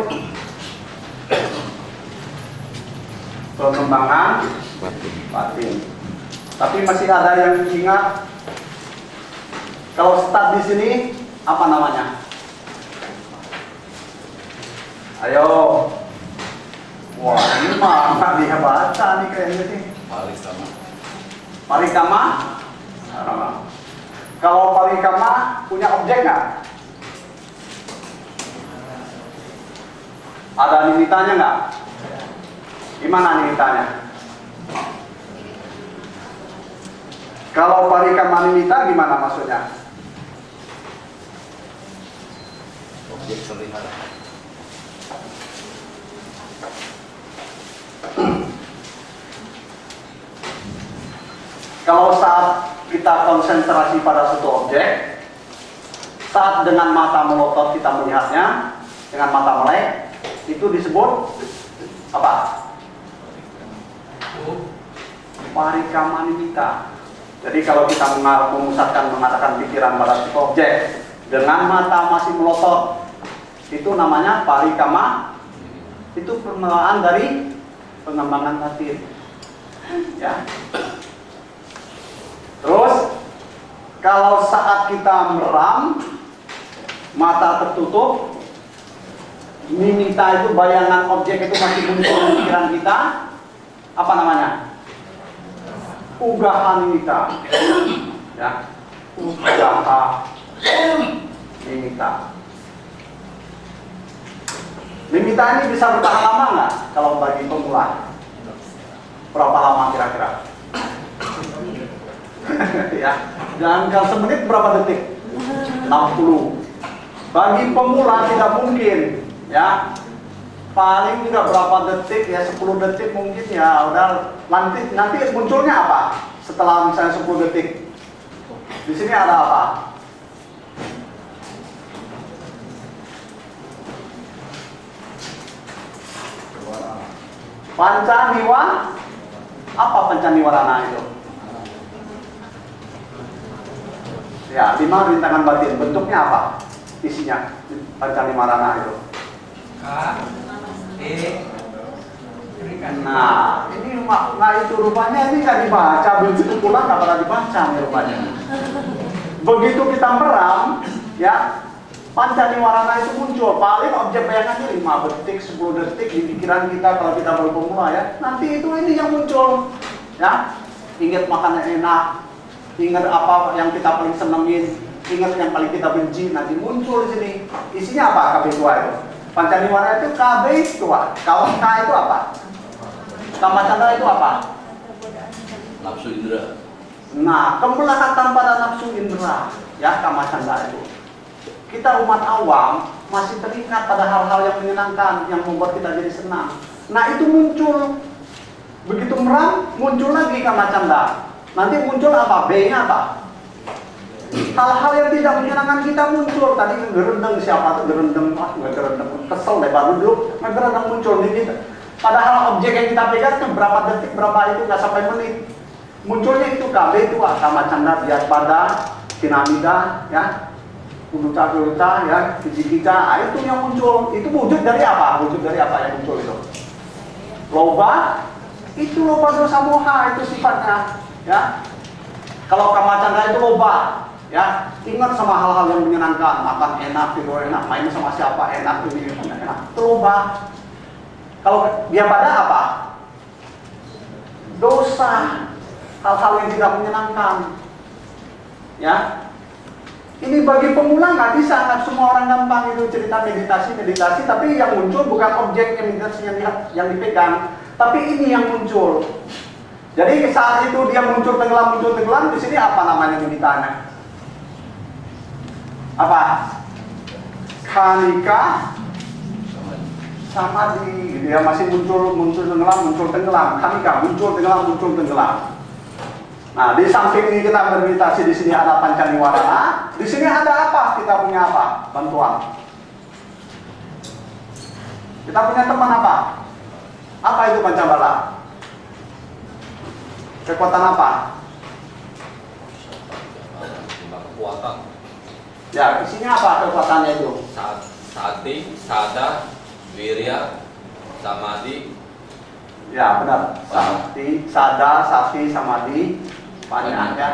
Pengembangan batin. Tapi masih ada yang ingat? Kalau start di sini, apa namanya? Ayo. Wah, ini mah nggak bisa baca nih kayaknya sih. Parikama. Kalau parikama punya objek nggak? Ada nimitanya nggak? Gimana nimitanya? Kalau parikama nimita gimana maksudnya? Objek pelihara. Kalau saat kita konsentrasi pada suatu objek, saat dengan mata melotot kita melihatnya, dengan mata melek, itu disebut apa? Parikama nimita. Jadi kalau kita memusatkan, mengatakan pikiran pada suatu objek dengan mata masih melotot, itu namanya parikama. Itu permulaan dari pengembangan batin. Ya. Terus kalau saat kita meram, mata tertutup, nimita itu bayangan objek itu masih muncul di pikiran kita, apa namanya? Ugaha nimita. Ya. Ugaha nimita. Nimita ini bisa bertahan lama nggak kalau bagi pemula? Berapa lama kira-kira? Ya, dan kalau semenit berapa detik? 60. Bagi pemula tidak mungkin, ya. Paling juga berapa detik ya, 10 detik mungkin ya. Udah nanti munculnya apa? Setelah misalnya 10 detik. Di sini ada apa? Pancaniwa. Apa pancaniwarana itu? Ya, 5 rintangan batin. Bentuknya apa? Isinya pancaniwarana itu. Nah, ini makna itu rupanya ini nggak dibaca. Begitu pulang nggak pernah dibaca nih rupanya. Begitu kita meram, ya, pancaniwarana itu muncul. Paling objek bayangannya 5 detik, 10 detik di pikiran kita kalau kita baru pemula ya. Nanti itu ini yang muncul, ya. Ingat makanan enak. Ingat apa yang kita paling senengin, ingat yang paling kita benci, nanti muncul di sini. Isinya apa KB tua itu? Pancaniwarana itu KB tua. Kalau K itu apa? Kama candra itu apa? Nafsu indera. Nah, kemelekatan pada nafsu indera, ya kama candra itu. Kita umat awam masih terikat pada hal-hal yang menyenangkan, yang membuat kita jadi senang. Nah, itu muncul. Begitu merang, muncul lagi kama candra. Nanti muncul apa? B-nya apa? Hal-hal yang tidak menyenangkan kita muncul. Tadi gerendeng, siapa tuh gerendeng? Nggak gerendeng, kesel deh baru dulu. Nggak gerendeng muncul di kita. Padahal objek yang kita pegang kan berapa detik, berapa itu nggak sampai menit. Munculnya itu KB itu kama candra, biat pada, sinamida, ya, uduca, ya, kica, itu yang muncul. Itu wujud dari apa? Wujud dari apa yang muncul itu? Loba, itu loba dosa moha itu sifatnya, ya. Kalau kama candra itu loba, ya, ingat sama hal-hal yang menyenangkan, makan enak, tidur enak, main sama siapa enak, ini enak, itu loba. Kalau dia pada apa? Dosa, hal-hal yang tidak menyenangkan, ya. Ini bagi pemula nggak bisa, nggak semua orang gampang itu cerita meditasi, tapi yang muncul bukan objek yang meditasi yang dipegang, tapi ini yang muncul. Jadi saat itu dia muncul tenggelam, di sini apa namanya meditanya? Apa? Khanika samadhi, dia masih muncul tenggelam, khanika muncul tenggelam. Nah, di samping ini kita bermeditasi, di sini ada pancaniwarana, di sini ada apa? Kita punya apa? Bantuan. Kita punya teman apa? Apa itu pancabala? Kekuatan apa? Kekuatan. Ya, isinya apa kekuatannya itu? Sati, sada, wirya, samadhi. Ya, benar. Sati, sada, sati, samadhi, panya, ya.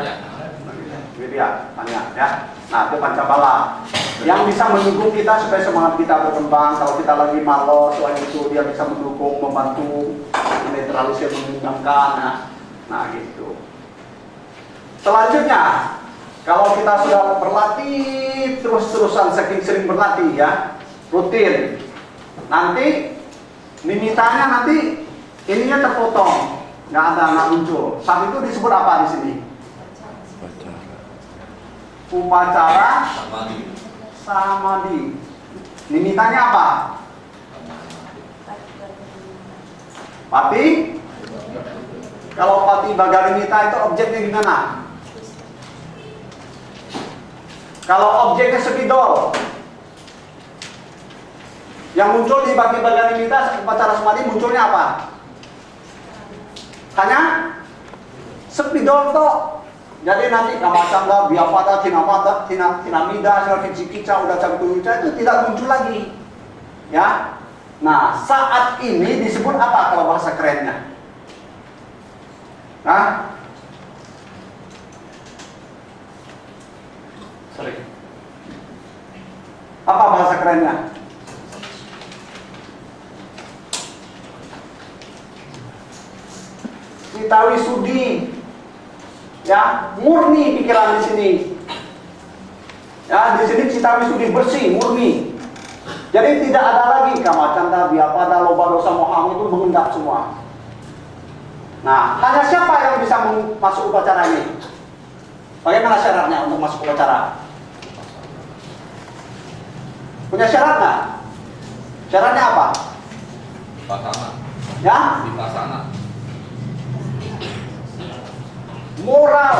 Wirya, panya, ya. Nah, itu pancabala. Yang bisa mendukung kita supaya semangat kita berkembang. Kalau kita lagi malos, selain itu dia bisa mendukung, membantu, menetralisir, menundangkan. Nah, gitu. Selanjutnya, kalau kita sudah berlatih terus-terusan, saking sering berlatih, ya, rutin, nanti limitanya nanti ininya terpotong, nggak muncul. Saat itu disebut apa di sini? Upacara samadhi. Limitanya apa? Pati. Kalau pati bagarimita itu objeknya gimana? Kalau objeknya spidol, yang muncul di bagi bagarimita upacara samadhi munculnya apa? Hanya spidol toh. Jadi nanti kama candra, biapada, tinamida, kica, udah cakutuca itu tidak muncul lagi, ya. Nah, saat ini disebut apa kalau bahasa kerennya? Nah, sorry, apa bahasa kerennya? Cita wisudi, ya, murni pikiran di sini. Ya, di sini cita wisudi bersih, murni. Jadi tidak ada lagi kama candra, biapada, loba dosa moha itu mengendap semua. Nah, hanya siapa yang bisa masuk upacara ini? Bagaimana syaratnya untuk masuk upacara? Punya syarat nggak? Syaratnya apa? Vipassana. Ya? Vipassana. Moral.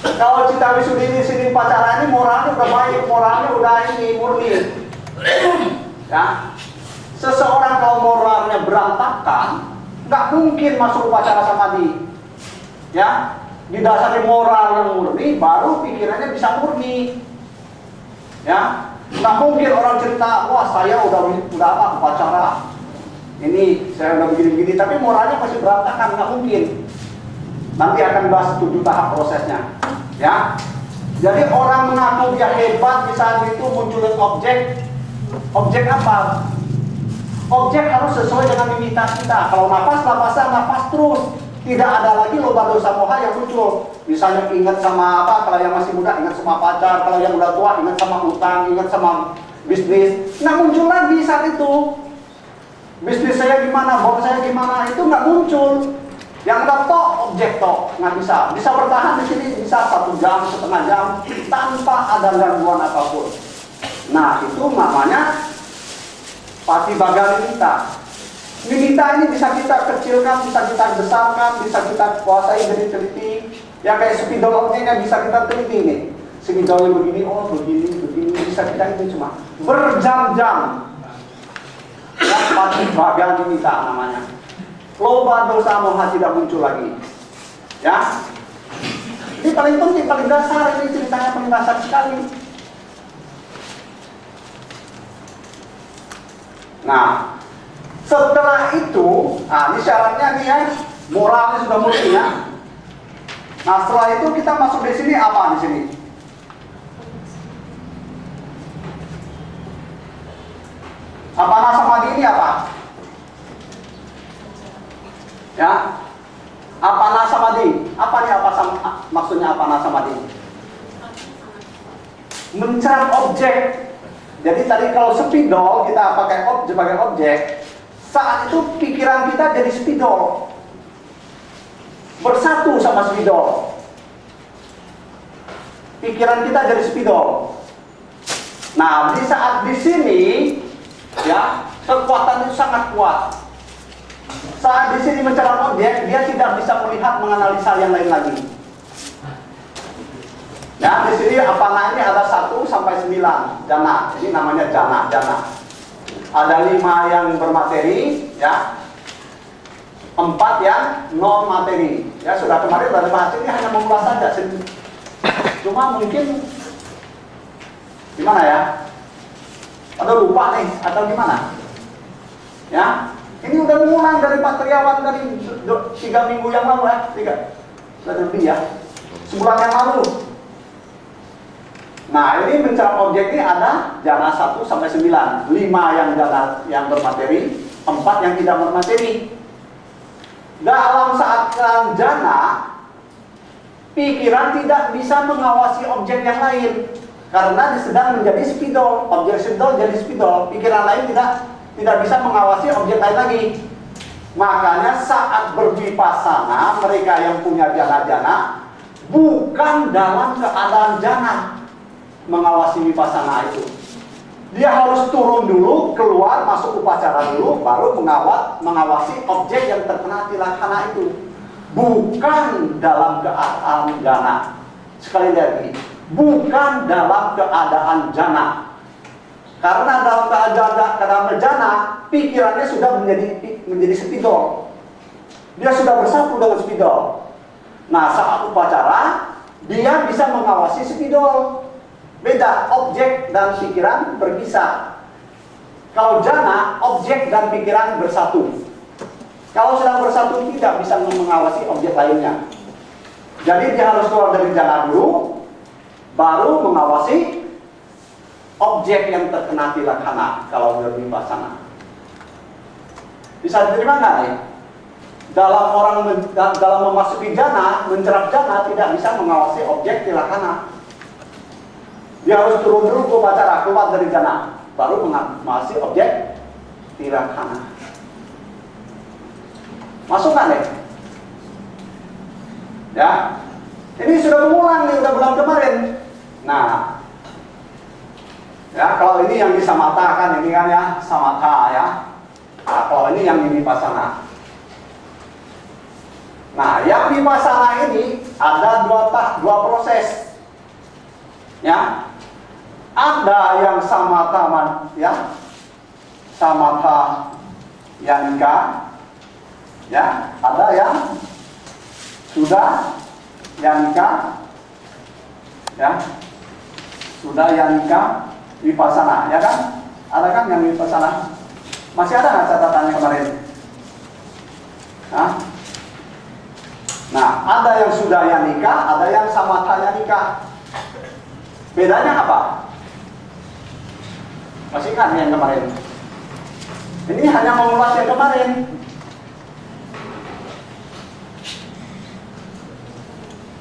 Kalau cita wisudi di sini upacara ini moralnya udah baik, moralnya udah ini murni. Ya. Seseorang kalau moralnya berantakan, nggak mungkin masuk upacara samadhi. Ya. Didasari moral yang murni, baru pikirannya bisa murni. Ya. Nggak mungkin orang cerita, wah saya udah apa upacara ini, saya udah begini-begini, tapi moralnya masih berantakan, nggak mungkin. Nanti akan bahas 7 tahap prosesnya, ya. Jadi orang mengaku dia hebat di saat itu munculin objek apa? Objek harus sesuai dengan limitas kita. Kalau nafas terus, tidak ada lagi loba dosa moha yang muncul. Misalnya ingat sama apa? Kalau yang masih muda ingat sama pacar, kalau yang udah tua ingat sama utang, ingat sama bisnis. Nggak muncul lagi saat itu. bisnis saya gimana, bos saya gimana, itu nggak muncul. Yang ada tok, objek tok, nggak bisa. Bisa bertahan di sini, bisa 1 jam, setengah jam, tanpa ada gangguan apapun. Nah, itu namanya Patibaga Nimitta. Nimitta ini bisa kita kecilkan, bisa kita besarkan, bisa kita kuasai dari teliti. Ya kayak spidol ini kan bisa kita teliti nih. Spidolnya begini, oh begini, bisa kita itu cuma berjam-jam. Ya, Patibaga Nimitta namanya. Loba dosa moha tidak muncul lagi. Ya. Ini paling penting, paling dasar, ini ceritanya paling dasar sekali. Nah, setelah itu, nah ini syaratnya nih ya, moralnya sudah murni ya. Nah, setelah itu kita masuk di sini apa di sini? Apana samadhi ini apa? Ya, apana samadhi. Apa nih maksudnya apana samadhi? Mencerap objek. Jadi tadi kalau spidol kita pakai sebagai objek, saat itu pikiran kita jadi spidol, bersatu sama spidol. Pikiran kita jadi spidol. Nah, di saat di sini, ya kekuatan itu sangat kuat. Saat di sini mencerap objek, dia tidak bisa melihat menganalisa yang lain lagi. Ya, di sini apana ini ada 1 sampai 9 jana. Ini namanya jana. Ada 5 yang bermateri, ya. 4 yang non materi. Ya, sudah kemarin sudah bahas ini hanya mengulas saja. Cuma mungkin gimana ya? Atau lupa nih atau gimana? Ya. Ini udah mulai dari Pak Triawan dari 3 minggu yang lalu ya, 3 lebih ya, sebulan yang lalu. Nah, ini mencerap objek ini ada jana 1 sampai 9, 5 yang jana yang bermateri, 4 yang tidak bermateri. Dalam saat jana, pikiran tidak bisa mengawasi objek yang lain karena sedang menjadi spidol, objek spidol jadi spidol, pikiran lain tidak bisa mengawasi objek lain lagi. Makanya saat berwipasana, mereka yang punya jana-jana bukan dalam keadaan jana mengawasi wipasana itu. Dia harus turun dulu, keluar, masuk upacara dulu, baru mengawasi objek yang terkena tilaksana itu. Bukan dalam keadaan jana. Sekali lagi, bukan dalam keadaan jana. Karena dalam keadaan jana, pikirannya sudah menjadi spidol. Dia sudah bersatu dengan spidol. Nah, saat upacara, dia bisa mengawasi spidol. Beda, objek dan pikiran berpisah. Kalau jana, objek dan pikiran bersatu. Kalau sedang bersatu, tidak bisa mengawasi objek lainnya. Jadi dia harus keluar dari jana dulu, baru mengawasi objek yang terkena tilaksana kalau berwipasana. Bisa diterima nggak nih? Dalam memasuki jana, mencerap jana tidak bisa mengawasi objek tilaksana. Dia harus turun dulu ke upacara, keluar dari jana, baru mengawasi objek tilaksana. Masuk nggak nih? Ya, ini sudah mengulang nih, udah bulan kemarin. Nah, ya, kalau ini yang disamatakan, ini kan ya, samatha ya. Nah, kalau ini yang wipasana. Nah, yang wipasana ini ada dua proses. Ya. Ada yang samatha ya. Samatha yanika. Ya, ada yang sudah yanika. Ya. Sudah yanika wipasana, ya kan? Ada kan yang wipasana? Masih ada nggak catatannya kemarin? Hah? Nah, ada yang sudah yanika, ada yang samatha yanika. Bedanya apa? Masih ingat yang kemarin? Ini hanya mengulas yang kemarin.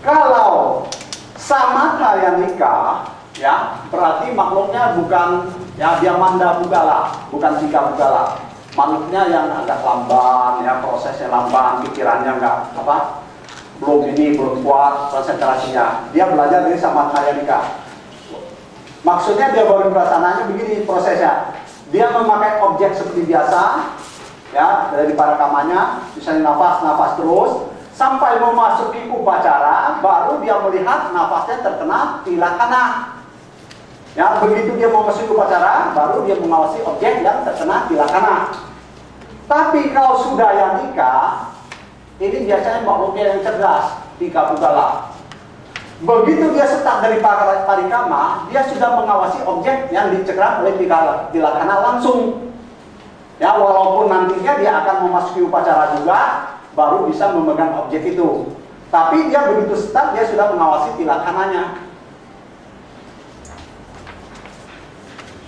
Kalau samatha yanika, ya berarti makhluknya bukan ya dia manda bugala, bukan tiga bugala. manuknya yang agak lamban, ya prosesnya lamban, pikirannya nggak apa, belum kuat konsentrasinya. Dia belajar dari Samatha Yanika. Maksudnya dia baru perasaannya begini prosesnya. Dia memakai objek seperti biasa, ya dari para kamanya, misalnya nafas terus, sampai memasuki upacara, baru dia melihat nafasnya terkena tilakana. Ya, begitu dia memasuki upacara, baru dia mengawasi objek yang terkena tilakana. Tapi kalau sudah yanika, ini biasanya makhluknya yang cerdas, Tika Pugala. Begitu dia start dari parikama, dia sudah mengawasi objek yang dicekram oleh tilakana langsung. Ya, walaupun nantinya dia akan memasuki upacara juga, baru bisa memegang objek itu. Tapi dia begitu start, dia sudah mengawasi tilakananya.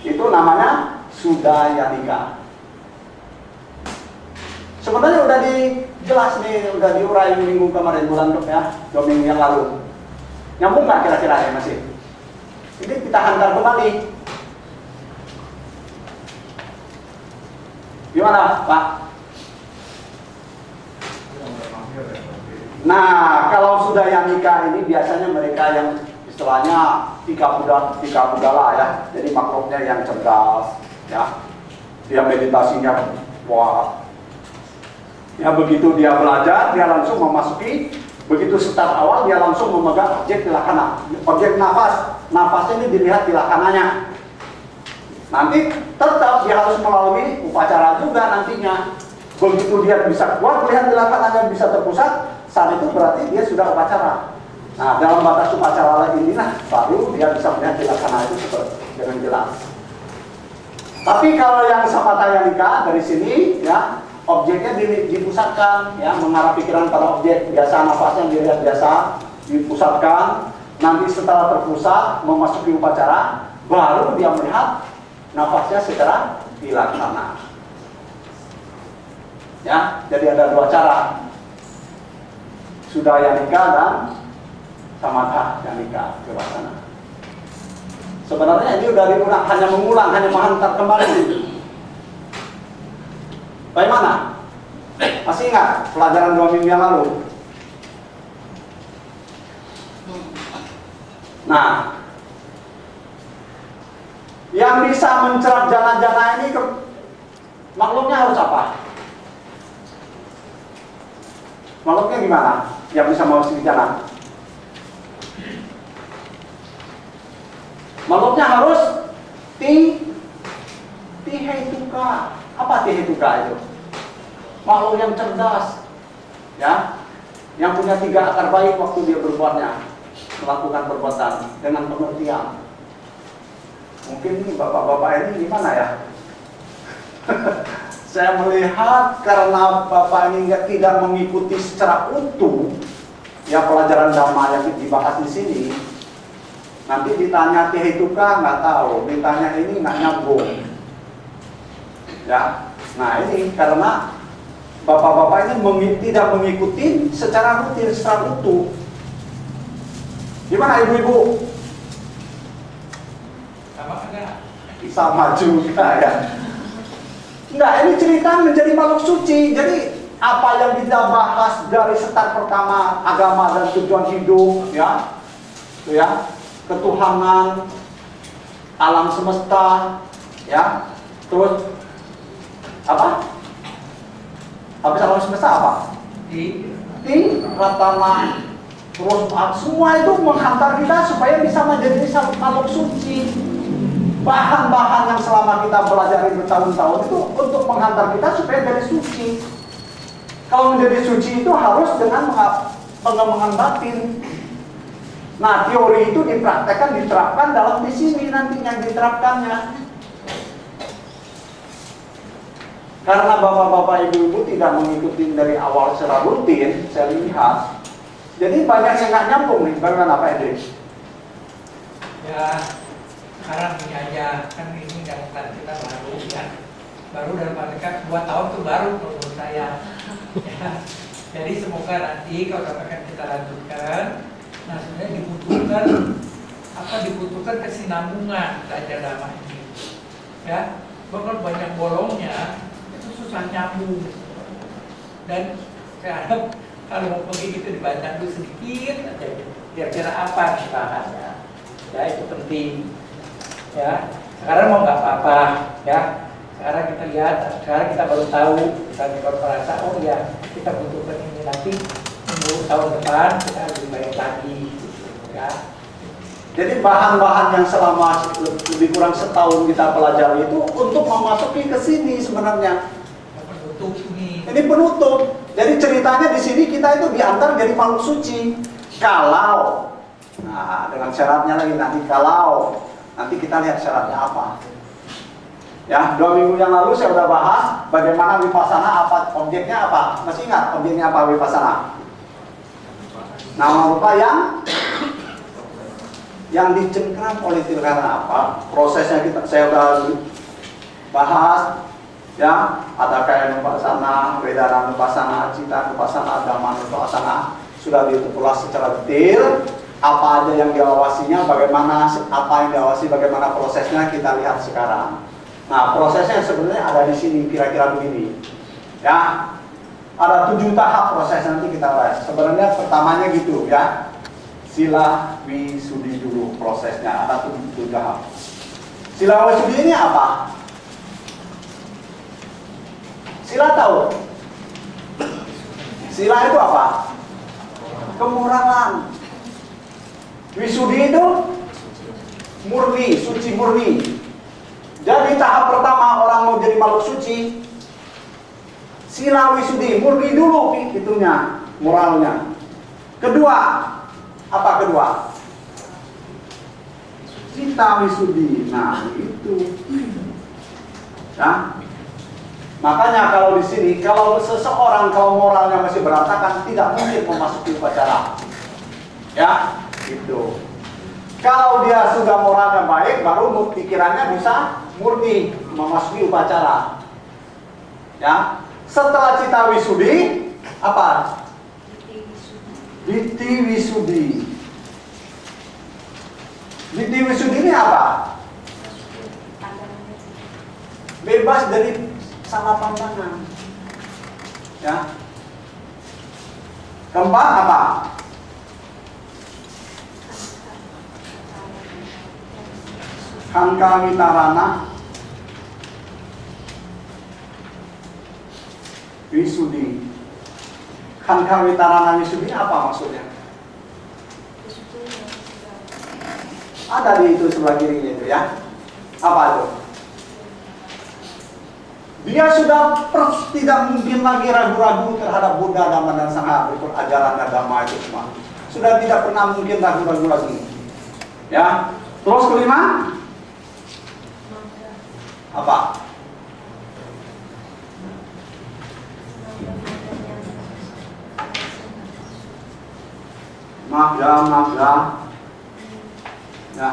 Itu namanya Sudayanika. Sebenarnya udah dijelas nih, udah diurai minggu kemarin, bulan ya, 2 minggu yang lalu. Nyambung nggak kira-kira ya masih? Ini kita hantar kembali. Gimana, Pak? Nah, kalau sudah yang nikah ini biasanya mereka yang istilahnya Tika Pugala ya. Jadi makhluknya yang cerdas, ya. Dia meditasinya wah. Ya begitu dia belajar, dia langsung memasuki. Begitu start awal dia langsung memegang objek tilakana. Objek nafasnya ini dilihat tilakananya. Nanti tetap dia harus melalui upacara juga nantinya. Begitu dia bisa kuat melihat tilakananya bisa terpusat, saat itu berarti dia sudah upacara. Nah, dalam batas upacara inilah baru dia bisa melihat tilakana itu dengan jelas. Tapi kalau yang Samatha Yanika dari sini ya, objeknya dipusatkan ya, mengarah pikiran pada objek, biasa nafasnya dilihat biasa, dipusatkan. Nanti setelah terpusat memasuki upacara, baru dia melihat nafasnya secara dilaksana. Ya, jadi ada 2 cara. Sudayanika dan Samatha Yanika Vipassana. Sebenarnya ini udah diulang, hanya mengulang, hanya menghantar kembali. Bagaimana? Masih ingat pelajaran 2 minggu yang lalu? Nah, yang bisa mencerap jana-jana ini makhluknya harus apa? Makhluknya gimana? Yang bisa mengawasi jana? Makhluknya harus tihetuka. Apa tihetuka itu? Makhluk yang cerdas, ya, yang punya 3 akar baik waktu dia berbuatnya, melakukan perbuatan dengan pengertian. Mungkin ini bapak-bapak ini gimana ya? Saya melihat karena bapak ini tidak mengikuti secara utuh ya pelajaran Dhamma yang dibahas di sini. Nanti ditanya tihetuka nggak tahu, ditanya ini nggak nyambung. Ya, nah ini karena bapak-bapak ini tidak mengikuti secara rutin, secara utuh. Gimana ibu-ibu? Sama juga ya. Enggak, ini cerita menjadi makhluk suci. Jadi apa yang kita bahas dari start pertama agama dan tujuan hidup, ya, ketuhanan, alam semesta, ya, terus apa? Habis alam semesta apa? Ratana, terus semua itu menghantar kita supaya bisa menjadi makhluk suci. Bahan-bahan yang selama kita belajar bertahun-tahun itu untuk menghantar kita supaya jadi suci. Kalau menjadi suci itu harus dengan pengembangan batin. Nah, teori itu dipraktekkan, diterapkan dalam di sini nantinya diterapkannya. Karena bapak-bapak ibu-ibu tidak mengikuti dari awal secara rutin, saya lihat. Jadi banyak yang nggak nyambung nih. Bagaimana Pak Edris? Ya, sekarang ini aja, kan ini kan kita baru ya, baru dalam artikan 2 tahun itu baru menurut saya. Ya. Jadi semoga nanti kalau akan kita lanjutkan, nah sebenarnya dibutuhkan kesinambungan belajar Dhamma ini. Ya, bahkan banyak bolongnya, itu susah nyambung. Dan saya harap kalau mau pergi gitu dibaca dulu sedikit aja, kira-kira apa yang dibahas ya. Ya itu penting. Ya sekarang mau nggak apa-apa ya. Sekarang kita lihat, sekarang kita baru tahu, kita baru merasa oh ya kita butuhkan ini, nanti minggu tahun depan kita lebih baik lagi, ya. Jadi bahan-bahan yang selama lebih kurang setahun kita pelajari itu untuk memasuki ke sini sebenarnya. Penutup ini. Ini penutup. Jadi ceritanya di sini kita itu diantar jadi makhluk suci. Kalau, nah dengan syaratnya lagi nanti kita lihat syaratnya apa. Ya, 2 minggu yang lalu saya sudah bahas bagaimana Vipassana, apa objeknya apa. Masih ingat objeknya apa Vipassana? Nama rupa yang dicengkram oleh karena apa? Prosesnya saya sudah bahas. Ya, ada kaya Vipassana, Vedana Vipassana, Cita Vipassana, Dhamma Vipassana. Sudah ditulis secara detail. Apa aja yang diawasinya, bagaimana apa yang diawasi, bagaimana prosesnya kita lihat sekarang. Nah, prosesnya sebenarnya ada di sini, kira-kira begini. Ya, ada 7 tahap proses, nanti kita bahas. Sebenarnya pertamanya gitu ya. Sila Wisudi dulu prosesnya, ada 7 tahap. Sila Wisudi ini apa? Sila tahu? Sila itu apa? Kemurahan. Wisudi itu murni, suci murni. Jadi tahap pertama orang mau jadi makhluk suci, sila wisudi, murni dulu itunya, moralnya. Kedua, apa kedua? Cita wisudi. Nah, itu. Ya. Makanya kalau di sini, kalau seseorang kalau moralnya masih berantakan, tidak mungkin memasuki upacara. Ya, gitu. Kalau dia sudah moralnya baik, baru pikirannya bisa murni memasuki upacara. Ya, setelah cita wisudi, apa? Diti wisudi. Diti wisudi ini apa? Bebas dari salah pandangan. Ya. Keempat apa? Hangka witarana wisudi. Hangka witarana wisudi apa maksudnya? Ada di itu sebelah kirinya itu ya. Apa itu? Dia sudah tidak mungkin lagi ragu-ragu terhadap Buddha, Dhamma dan Sangha, berikut ajaran agama itu semua. Sudah tidak pernah mungkin ragu-ragu lagi. Ya. Terus kelima? Apa? Magga. Ya.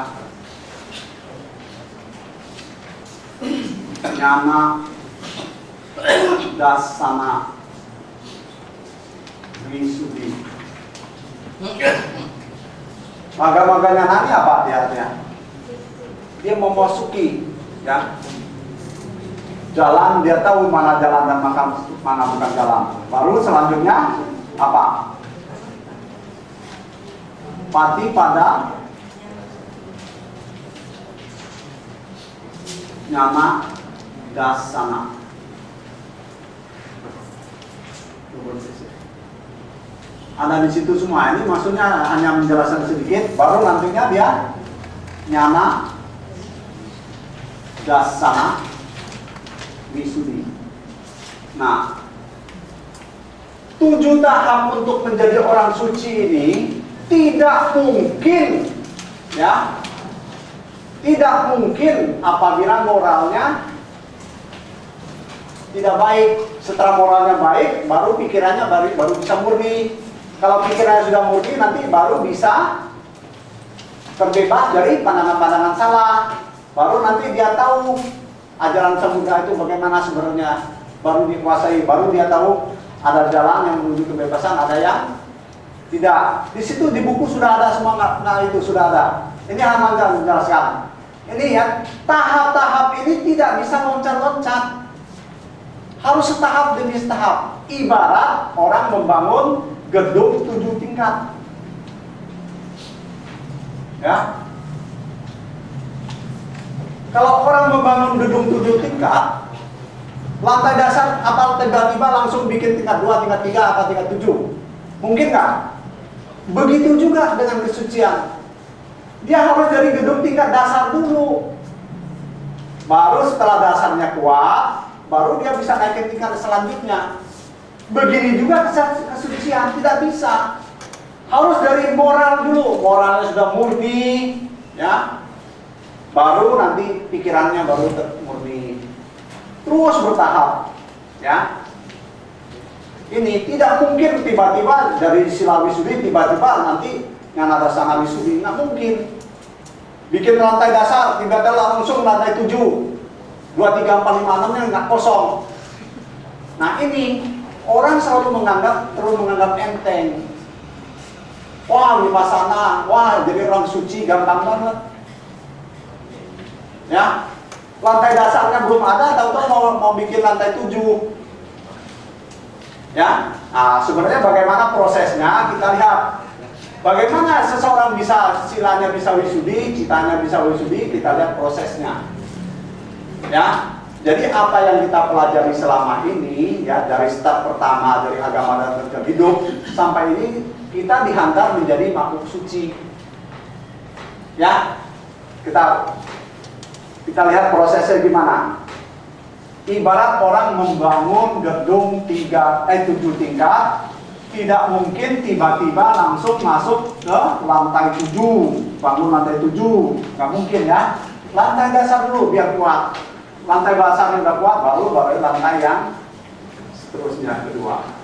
Nyana dasana wisudi. Magga nyana ini apa dia? Dia memasuki ya jalan, dia tahu mana jalan dan mana bukan jalan. Baru selanjutnya apa? Pati pada nyana dasana. Ada di situ semua. Ini maksudnya hanya menjelaskan sedikit. Baru nantinya dia nyana dasana wisudi. Nah, 7 tahap untuk menjadi orang suci ini tidak mungkin, ya, tidak mungkin apabila moralnya tidak baik. Setelah moralnya baik, baru pikirannya baru bisa murni. Kalau pikirannya sudah murni, nanti baru bisa terbebas dari pandangan-pandangan salah. Baru nanti dia tahu ajaran Samudra itu bagaimana sebenarnya, baru dikuasai, baru dia tahu ada jalan yang menuju kebebasan, ada yang tidak. Di situ di buku sudah ada semua, nah itu sudah ada. Ini halaman menjelaskan. Ini ya, tahap-tahap ini tidak bisa loncat-loncat. Harus setahap demi setahap. Ibarat orang membangun gedung 7 tingkat. Ya. Kalau orang membangun gedung 7 tingkat, lantai dasar apa tiba-tiba langsung bikin tingkat 2, tingkat 3, apa tingkat 7? Mungkin nggak? Begitu juga dengan kesucian. Dia harus dari gedung tingkat dasar dulu. Baru setelah dasarnya kuat, baru dia bisa naik ke tingkat selanjutnya. Begini juga kesucian, tidak bisa. Harus dari moral dulu. Moralnya sudah murni, ya. Baru nanti pikirannya baru murni. Terus bertahap, ya. Ini tidak mungkin tiba-tiba dari sila wisudi tiba-tiba nanti yang ada sana wisudi, nggak mungkin. Bikin lantai dasar tiba-tiba langsung lantai 7, 2, 3, 4, 5, 6 nya nggak kosong. Nah ini orang selalu terlalu menganggap enteng. Wah vipassana, wah jadi orang suci gampang banget. Ya. Lantai dasarnya belum ada, tahu-tahu mau bikin lantai 7. Ya, nah, sebenarnya bagaimana prosesnya kita lihat. Bagaimana seseorang bisa silanya bisa wisudi, citanya bisa wisudi, kita lihat prosesnya. Ya, jadi apa yang kita pelajari selama ini, ya dari start pertama dari agama dan terjun hidup sampai ini kita dihantar menjadi makhluk suci. Ya, kita lihat prosesnya gimana. Ibarat orang membangun gedung 7 tingkat, tidak mungkin tiba-tiba langsung masuk ke lantai 7, bangun lantai 7, nggak mungkin ya. Lantai dasar dulu biar kuat. Lantai dasarnya udah kuat, baru lantai yang seterusnya kedua.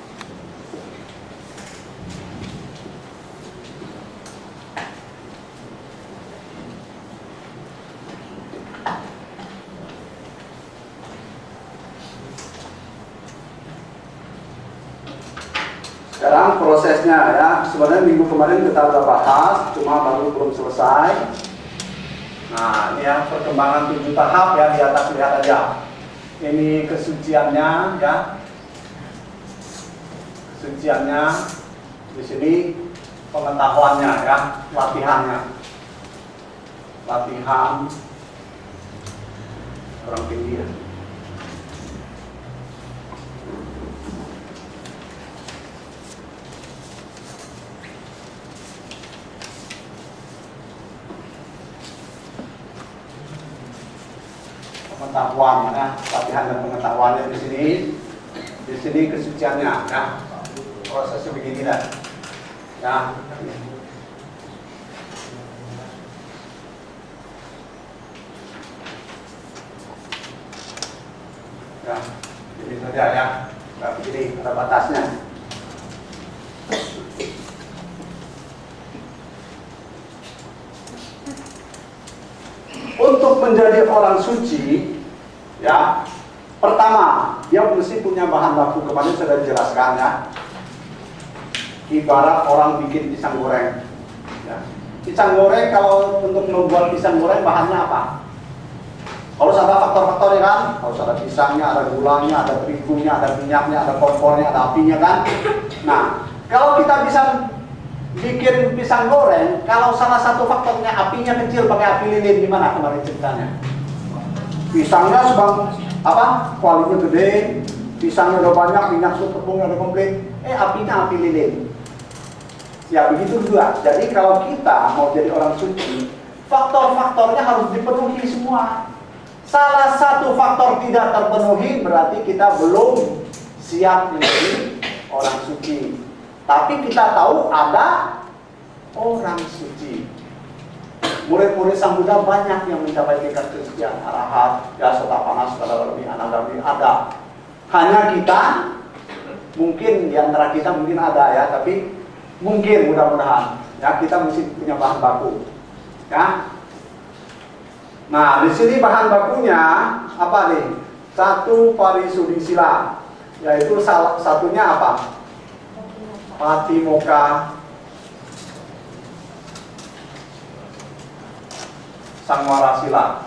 Sekarang prosesnya ya, sebenarnya minggu kemarin kita sudah bahas, cuma belum selesai. Nah, ini ya perkembangan 7 tahap ya, di atas lihat aja. Ini kesuciannya ya. Kesuciannya di sini pengetahuannya ya, latihannya. Latihan orang tinggi ya. Pengetahuan ya, latihan dan pengetahuannya di sini kesuciannya ya. Prosesnya begini dah. Ya. Ya, ini saja ya. Nggak begini, ada batasnya. Untuk menjadi orang suci, ya, pertama dia mesti punya bahan baku. Kemarin sudah dijelaskan ya. Ibarat orang bikin pisang goreng. Ya. Pisang goreng kalau untuk membuat pisang goreng bahannya apa? Harus ada faktor-faktornya kan? Harus ada pisangnya, ada gulanya, ada terigunya, ada minyaknya, ada kompornya, ada apinya kan? Nah, kalau kita bisa bikin pisang goreng, kalau salah satu faktornya apinya kecil pakai api lilin, gimana kemarin ceritanya? Pisangnya kualinya gede, pisangnya udah banyak, minyak tepungnya udah komplit, apinya api lilin. Ya begitu juga. Jadi kalau kita mau jadi orang suci, faktor-faktornya harus dipenuhi semua. Salah satu faktor tidak terpenuhi berarti kita belum siap menjadi orang suci. Tapi kita tahu ada orang suci. Murid-murid Sang Buddha banyak yang mencapai tingkat kesucian, arahat, ya Sotapanna, Sotaparami, Anagami, ada. Hanya kita, mungkin di antara kita mungkin ada ya, tapi mungkin mudah-mudahan ya kita mesti punya bahan baku. Ya. Nah, di sini bahan bakunya apa nih? 1 Parisuddhi Sila, yaitu satunya apa? Patimokkha Samwara Sila.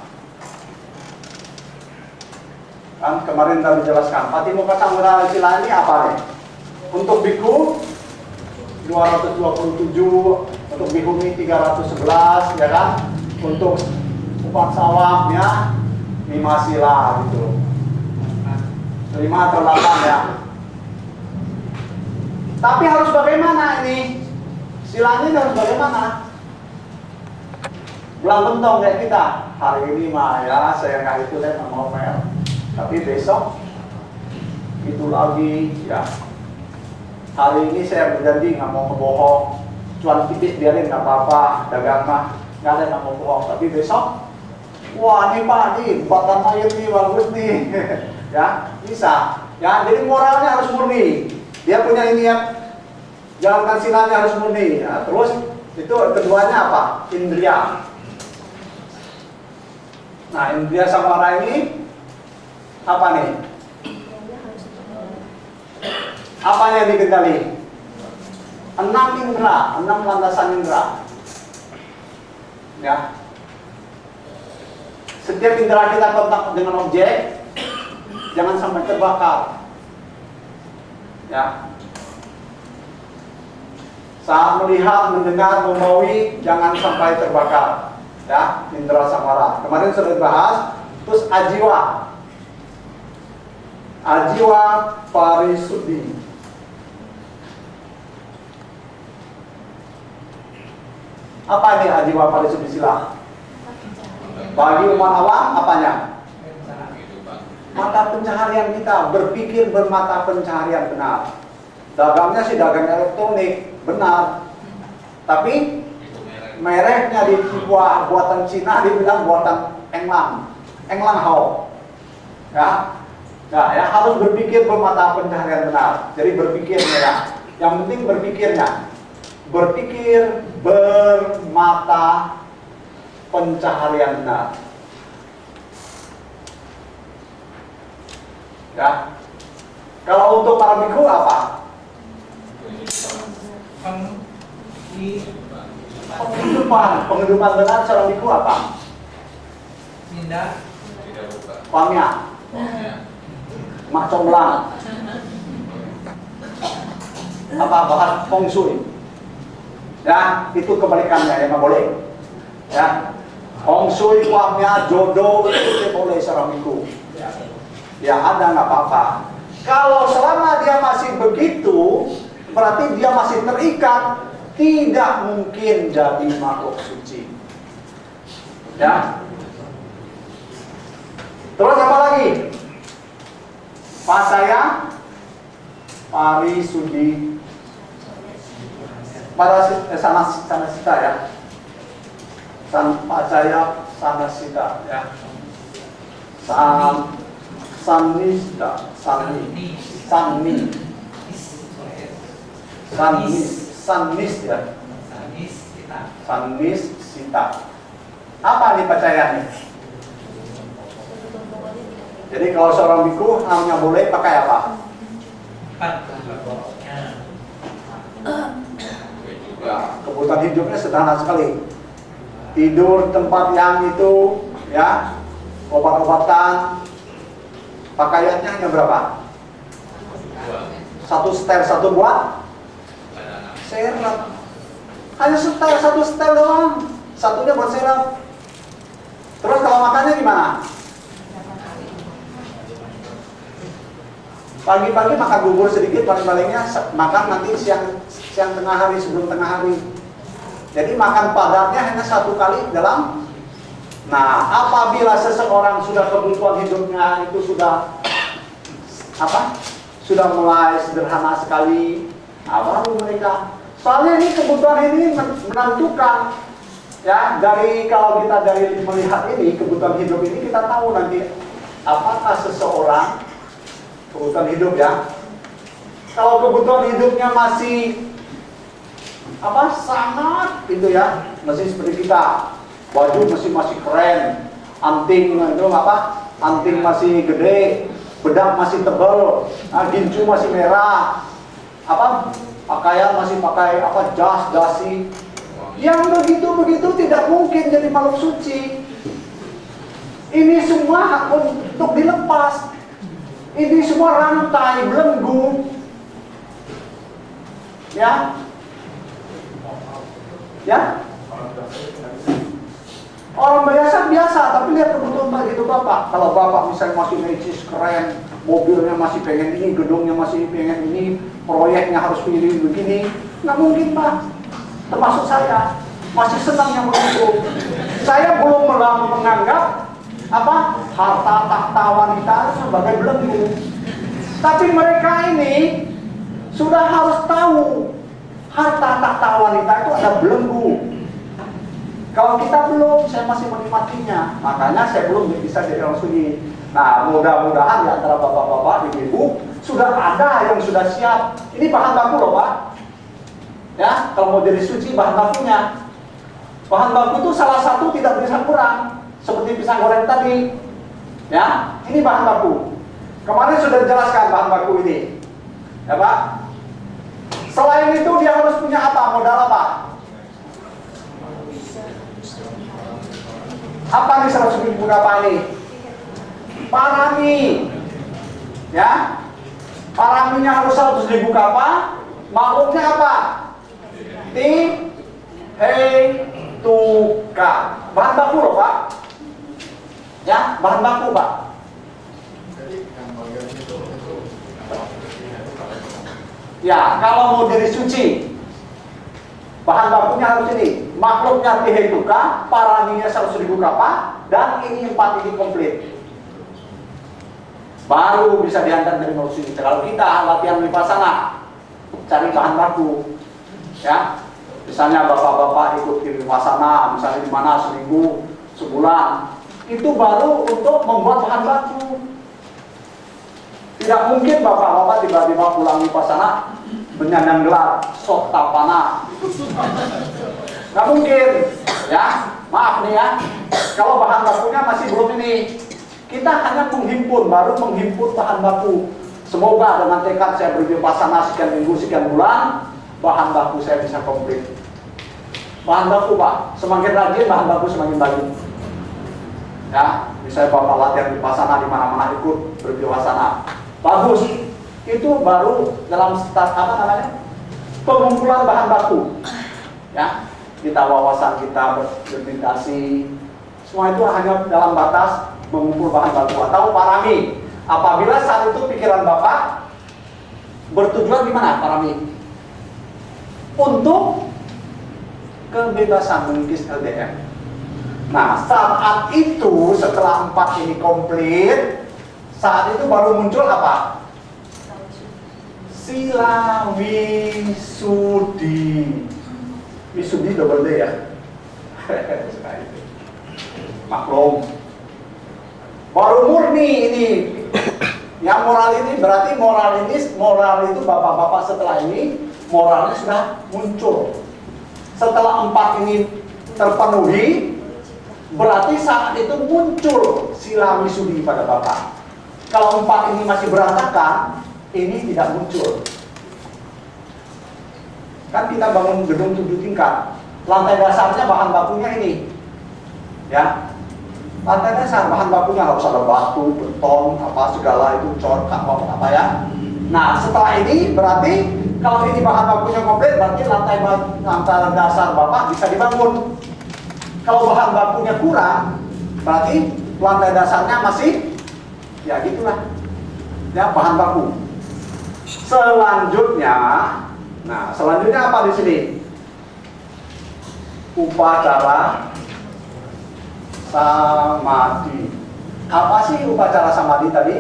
Kan kemarin sudah dijelaskan. Patimuka Samudra Sila ini apa nih? Untuk biku 227, untuk bihumi 311, ya kan? Untuk upaksawaknya 5 sila gitu. 5 atau 8 ya. Tapi harus bagaimana ini? Silanya harus bagaimana? Belang bentong kayak kita. Hari ini mah ya saya nggak itu deh mau ngomel. Tapi besok itu lagi ya. Hari ini saya berjanji nggak mau ngebohong, cuan tipis biarin nggak apa-apa, dagang mah nggak ada nggak mau bohong. Tapi besok, wah nih Pak nih, buatan mayat nih bagus nih, ya bisa. Ya jadi moralnya harus murni. Dia punya ini ya, jalankan silanya harus murni. Ya. Terus itu keduanya apa? Indria. Nah indria samara ini apa nih? Apa yang dikendali? 6 indera, 6 landasan indera. Ya. Setiap indera kita kontak dengan objek, jangan sampai terbakar. Ya. Saat melihat, mendengar, membaui, jangan sampai terbakar. Ya, indera samara. Kemarin sudah dibahas. Terus ajiwa. Ajiwa parisudi. Apa ini ajiwa parisudi sila? Bagi umat awam apanya? Mata pencaharian kita, berpikir bermata pencaharian benar. Dagangnya sih dagang elektronik, benar. Tapi mereknya di buatan Cina dibilang buatan Englang, Englang Hao. Ya, nah, ya harus berpikir bermata pencaharian benar. Jadi berpikirnya ya, yang penting berpikirnya. Berpikir bermata pencaharian benar. Ya. Kalau untuk para biku apa? Penghidupan benar seorang biku apa? Minda. Pamya. Mak comblang. Apa bahas feng shui? Ya, itu kebalikannya ya nggak boleh. Ya, feng shui, pamya, jodoh itu boleh seorang biku. Ya ada nggak apa-apa. Kalau selama dia masih begitu, berarti dia masih terikat, tidak mungkin jadi makhluk suci. Ya. Terus apa lagi? Pasaya, parisudi, sanasita ya. Pasaya, sanasita ya. Sannisda, sannis ya. Sannis sita. Apa nih percayaan nih? Jadi kalau seorang biku hanya boleh pakai apa? Ya, kebutuhan hidupnya sederhana sekali. Tidur tempat yang itu, ya, obat-obatan. Pakaiannya hanya berapa? 1 setel 1 buat serap. Hanya setel 1 setel doang. Satunya buat serap. Terus kalau makannya gimana? Pagi-pagi makan bubur sedikit, paling-palingnya makan nanti siang tengah hari, sebelum tengah hari. Jadi makan padatnya hanya 1 kali dalam. Nah, apabila seseorang sudah kebutuhan hidupnya itu sudah apa? Sudah mulai sederhana sekali, baru mereka. Soalnya ini kebutuhan ini menentukan, ya. Kalau kita dari melihat ini kebutuhan hidup ini kita tahu nanti apakah seseorang kebutuhan hidup ya. Kalau kebutuhan hidupnya masih sangat itu ya, masih seperti kita. Baju masih keren, anting itu anting masih gede, bedak masih tebal, gincu masih merah, pakaian masih pakai jas, dasi. Yang begitu tidak mungkin jadi makhluk suci. Ini semua hak untuk dilepas. Ini semua rantai belenggu. Ya. Ya. Orang biasa, tapi lihat kebutuhan begitu Bapak. Kalau Bapak misalnya masih necis, keren, mobilnya masih pengen ini, gedungnya masih pengen ini, proyeknya harus begini, nggak mungkin Pak. Termasuk saya, masih senang yang begitu. Saya belum menganggap harta tahta wanita sebagai belenggu. Tapi mereka ini sudah harus tahu harta tahta wanita itu ada belenggu. Kalau kita belum, saya masih menikmatinya. Makanya saya belum bisa jadi orang suci. Nah, mudah-mudahan di antara bapak-bapak, ibu-ibu sudah ada yang sudah siap. Ini bahan baku loh Pak. Ya, kalau mau jadi suci bahan bakunya. Bahan baku itu salah satu tidak bisa kurang. Seperti pisang goreng tadi. Ya, ini bahan baku. Kemarin sudah dijelaskan bahan baku ini. Ya Pak. Selain itu dia harus punya apa? Modal apa? Apa nih 100.000 apa ini? Parami. Ya. Paraminya harus 100.000 kapal. Makhluknya apa? Tuka. Bahan baku loh Pak. Ya, bahan baku Pak. Ya, kalau mau jadi suci, bahan bakunya harus ini. Makhluknya tuka, paraminya 100.000 kapal, dan ini 4 ini komplit. Baru bisa diantar dari mau suci. Kalau kita latihan vipassana, cari bahan baku. Ya. Misalnya bapak-bapak ikut vipassana, misalnya di mana seminggu, sebulan, itu baru untuk membuat bahan baku. Tidak mungkin bapak-bapak tiba-tiba pulang vipassana menyandang gelar sok tapana. Nggak mungkin, ya. Maaf nih ya. Kalau bahan bakunya masih belum ini, kita hanya menghimpun, baru menghimpun bahan baku. Semoga dengan tekad saya bervipassana sekian minggu, sekian bulan, bahan baku saya bisa komplit. Bahan baku Pak, semakin rajin bahan baku semakin baik. Ya, misalnya bapak latihan vipassana di mana-mana ikut bervipassana, bagus. Itu baru dalam start pengumpulan bahan baku. Ya, kita wawasan kita bermeditasi, semua itu hanya dalam batas mengumpul bahan baku atau parami. Apabila saat itu pikiran bapak bertujuan di mana parami? Untuk kebebasan mengikis LDM. Nah, saat itu setelah 4 ini komplit, saat itu baru muncul apa? Sila Wisudi. Wisudi double D ya. Maklum. Baru murni ini. Yang moral ini berarti moral itu bapak-bapak setelah ini moralnya sudah muncul. Setelah 4 ini terpenuhi, berarti saat itu muncul sila Wisudi pada bapak. Kalau 4 ini masih berantakan, ini tidak muncul. Kan kita bangun gedung 7 tingkat, lantai dasarnya bahan bakunya ini, ya. Lantai dasar bahan bakunya harus ada batu, beton, apa segala itu cor, apa ya. Nah, setelah ini berarti kalau ini bahan bakunya komplit, berarti lantai dasar bapak bisa dibangun. Kalau bahan bakunya kurang, berarti lantai dasarnya masih, ya gitulah, ya bahan baku. Selanjutnya, nah selanjutnya apa di sini? Upacara samadhi. Apa sih upacara samadhi tadi?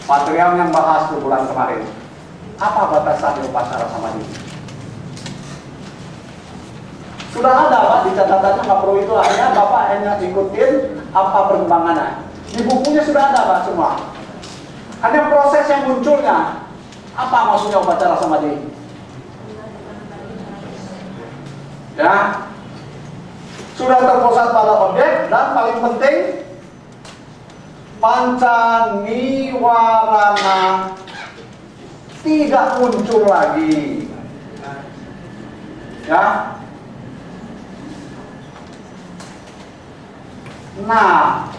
Material yang bahas di bulan kemarin. Apa batasan upacara samadhi? Sudah ada Pak, di catatannya nggak perlu itu, hanya Bapak hanya ikutin apa perkembangannya. Di bukunya sudah ada Pak semua. Hanya proses yang munculnya. Apa maksudnya upacara samadhi? Ya, sudah terpusat pada objek dan paling penting panca niwarana tidak muncul lagi. Ya. Nah,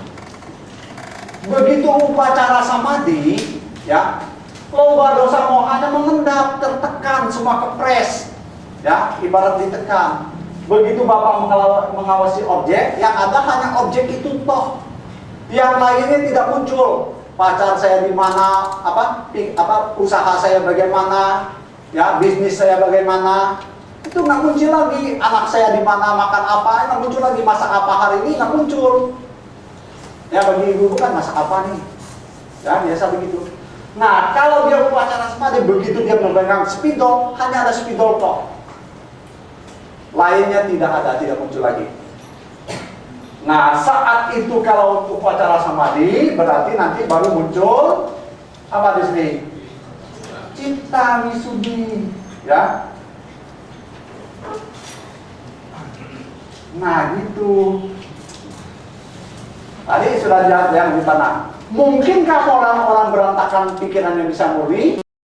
Begitu upacara samadhi, ya, loba dosa mohanya mengendap, tertekan, semua kepres, ya, ibarat ditekan. Begitu Bapak mengawasi objek, yang ada hanya objek itu toh, yang lainnya tidak muncul. Pacar saya di mana, usaha saya bagaimana, ya, bisnis saya bagaimana, itu nggak muncul lagi. Anak saya di mana, makan apa, nggak muncul lagi. Masak apa hari ini, nggak muncul. Ya, bagi ibu kan masak apa nih, ya, biasa begitu. Nah, kalau dia upacara samadhi, begitu dia memegang spidol, hanya ada spidol toh, lainnya tidak ada, tidak muncul lagi. Nah, saat itu kalau untuk upacara samadhi, berarti nanti baru muncul apa di sini? Cita wisuddhi, ya. Nah, gitu. Tadi sudah lihat yang di tanah. Mungkinkah orang-orang berantakan pikirannya bisa murni?